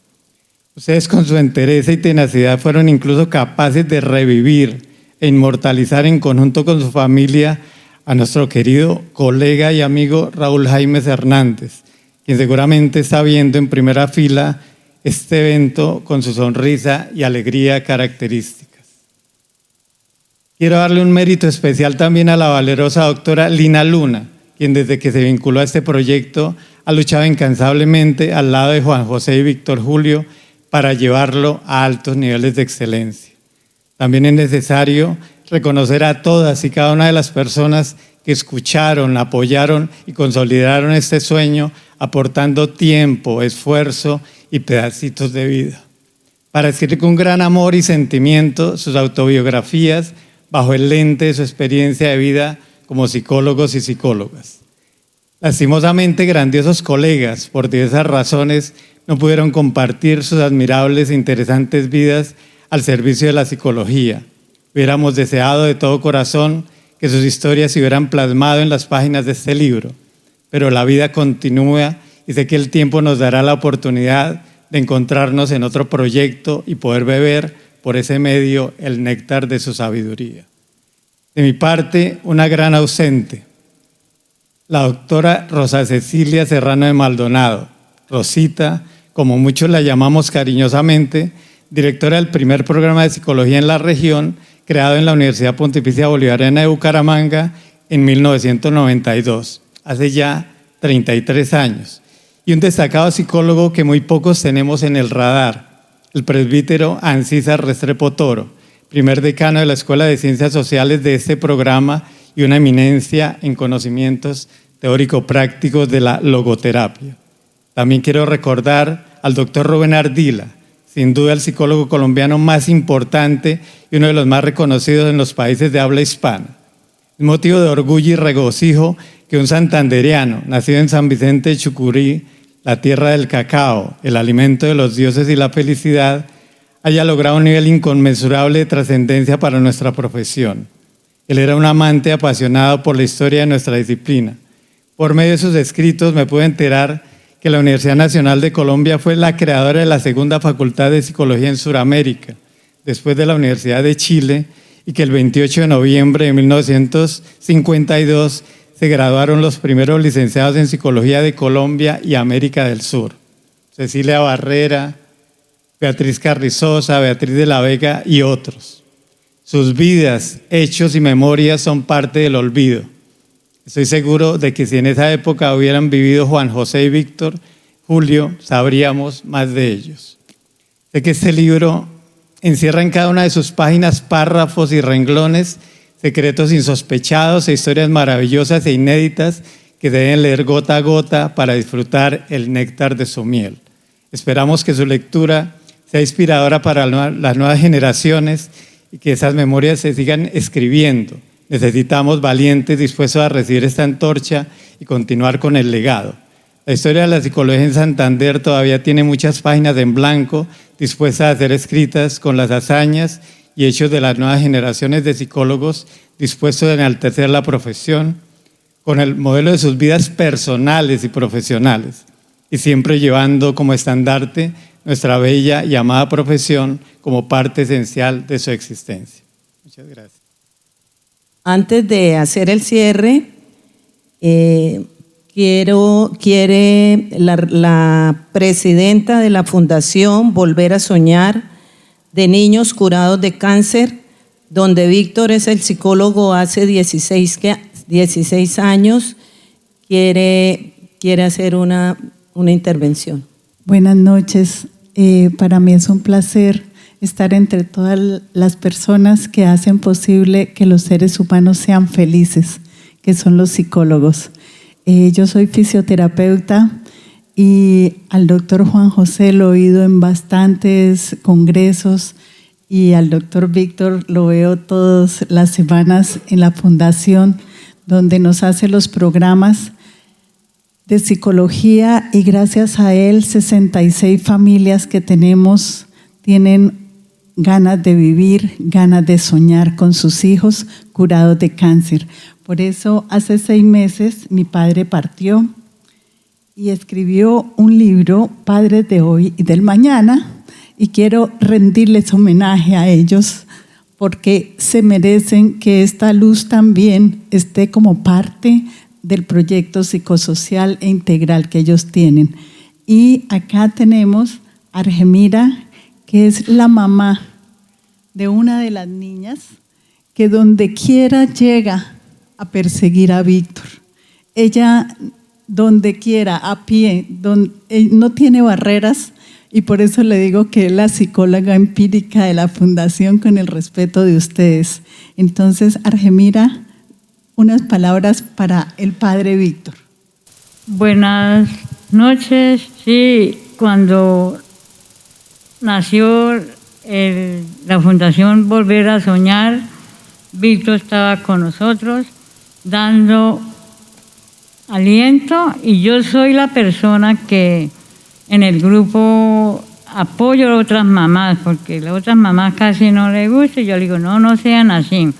Ustedes con su entereza y tenacidad fueron incluso capaces de revivir e inmortalizar en conjunto con su familia a nuestro querido colega y amigo Raúl Jaimes Hernández, quien seguramente está viendo en primera fila este evento con su sonrisa y alegría características. Quiero darle un mérito especial también a la valerosa doctora Lina Luna, quien desde que se vinculó a este proyecto ha luchado incansablemente al lado de Juan José y Víctor Julio para llevarlo a altos niveles de excelencia. También es necesario reconocer a todas y cada una de las personas que escucharon, apoyaron y consolidaron este sueño, aportando tiempo, esfuerzo y pedacitos de vida, para escribir con gran amor y sentimiento sus autobiografías bajo el lente de su experiencia de vida como psicólogos y psicólogas. Lastimosamente, grandiosos colegas, por diversas razones, no pudieron compartir sus admirables e interesantes vidas al servicio de la psicología. Hubiéramos deseado de todo corazón que sus historias se hubieran plasmado en las páginas de este libro, pero la vida continúa y sé que el tiempo nos dará la oportunidad de encontrarnos en otro proyecto y poder beber por ese medio el néctar de su sabiduría. De mi parte, una gran ausente, la doctora Rosa Cecilia Serrano de Maldonado, Rosita, como muchos la llamamos cariñosamente, directora del primer programa de psicología en la región, creado en la Universidad Pontificia Bolivariana de Bucaramanga en 1992, hace ya 33 años. Y un destacado psicólogo que muy pocos tenemos en el radar, el presbítero Ancísar Restrepo Toro, primer decano de la Escuela de Ciencias Sociales de este programa y una eminencia en conocimientos teórico-prácticos de la logoterapia. También quiero recordar al doctor Rubén Ardila, sin duda el psicólogo colombiano más importante y uno de los más reconocidos en los países de habla hispana. Es motivo de orgullo y regocijo que un santandereano, nacido en San Vicente de Chucurí, la tierra del cacao, el alimento de los dioses y la felicidad, haya logrado un nivel inconmensurable de trascendencia para nuestra profesión. Él era un amante apasionado por la historia de nuestra disciplina. Por medio de sus escritos me pude enterar que la Universidad Nacional de Colombia fue la creadora de la segunda facultad de psicología en Sudamérica, después de la Universidad de Chile, y que el 28 de noviembre de 1952 se graduaron los primeros licenciados en psicología de Colombia y América del Sur. Cecilia Barrera, Beatriz Carrizosa, Beatriz de la Vega y otros. Sus vidas, hechos y memorias son parte del olvido. Estoy seguro de que si en esa época hubieran vivido Juan José y Víctor Julio, sabríamos más de ellos. Sé que este libro encierra en cada una de sus páginas párrafos y renglones, secretos insospechados e historias maravillosas e inéditas que deben leer gota a gota para disfrutar el néctar de su miel. Esperamos que su lectura sea inspiradora para las nuevas generaciones y que esas memorias se sigan escribiendo. Necesitamos valientes dispuestos a recibir esta antorcha y continuar con el legado. La historia de la psicología en Santander todavía tiene muchas páginas en blanco dispuestas a ser escritas con las hazañas y hechos de las nuevas generaciones de psicólogos dispuestos a enaltecer la profesión con el modelo de sus vidas personales y profesionales y siempre llevando como estandarte nuestra bella y amada profesión como parte esencial de su existencia. Muchas gracias. Antes de hacer el cierre, quiere la presidenta de la Fundación Volver a Soñar de niños curados de cáncer, donde Víctor es el psicólogo hace 16 años, quiere hacer una intervención. Buenas noches. Para mí es un placer estar entre todas las personas que hacen posible que los seres humanos sean felices, que son los psicólogos. Yo soy fisioterapeuta y al doctor Juan José lo he oído en bastantes congresos y al doctor Víctor lo veo todas las semanas en la fundación donde nos hace los programas de psicología y gracias a él 66 familias que tenemos tienen ganas de vivir, ganas de soñar con sus hijos curados de cáncer. Por eso hace 6 meses mi padre partió y escribió un libro, Padres de Hoy y del Mañana, y quiero rendirles homenaje a ellos porque se merecen que esta luz también esté como parte del proyecto psicosocial e integral que ellos tienen. Y acá tenemos a Argemira, que es la mamá de una de las niñas que donde quiera llega a perseguir a Víctor. Ella donde quiera, a pie, no tiene barreras y por eso le digo que es la psicóloga empírica de la fundación con el respeto de ustedes. Entonces, Argemira, unas palabras para el padre Víctor. Buenas noches. Sí, cuando nació la Fundación Volver a Soñar, Víctor estaba con nosotros dando aliento y yo soy la persona que en el grupo apoyo a otras mamás porque las otras mamás casi no les gusta y yo le digo, no sean así,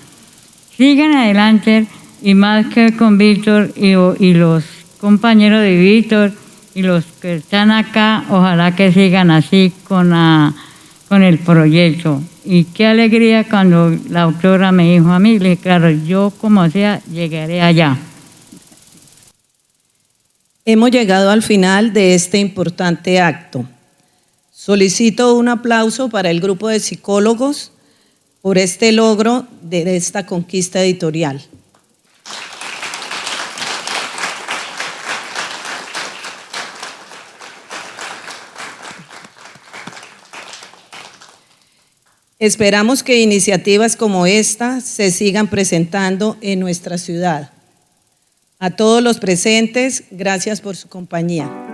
sigan adelante y más que con Víctor y los compañeros de Víctor y los que están acá, ojalá que sigan así con el proyecto. Y qué alegría cuando la doctora me dijo a mí, le dije, claro, yo como sea llegaré allá. Hemos llegado al final de este importante acto. Solicito un aplauso para el grupo de psicólogos por este logro de esta conquista editorial. Esperamos que iniciativas como esta se sigan presentando en nuestra ciudad. A todos los presentes, gracias por su compañía.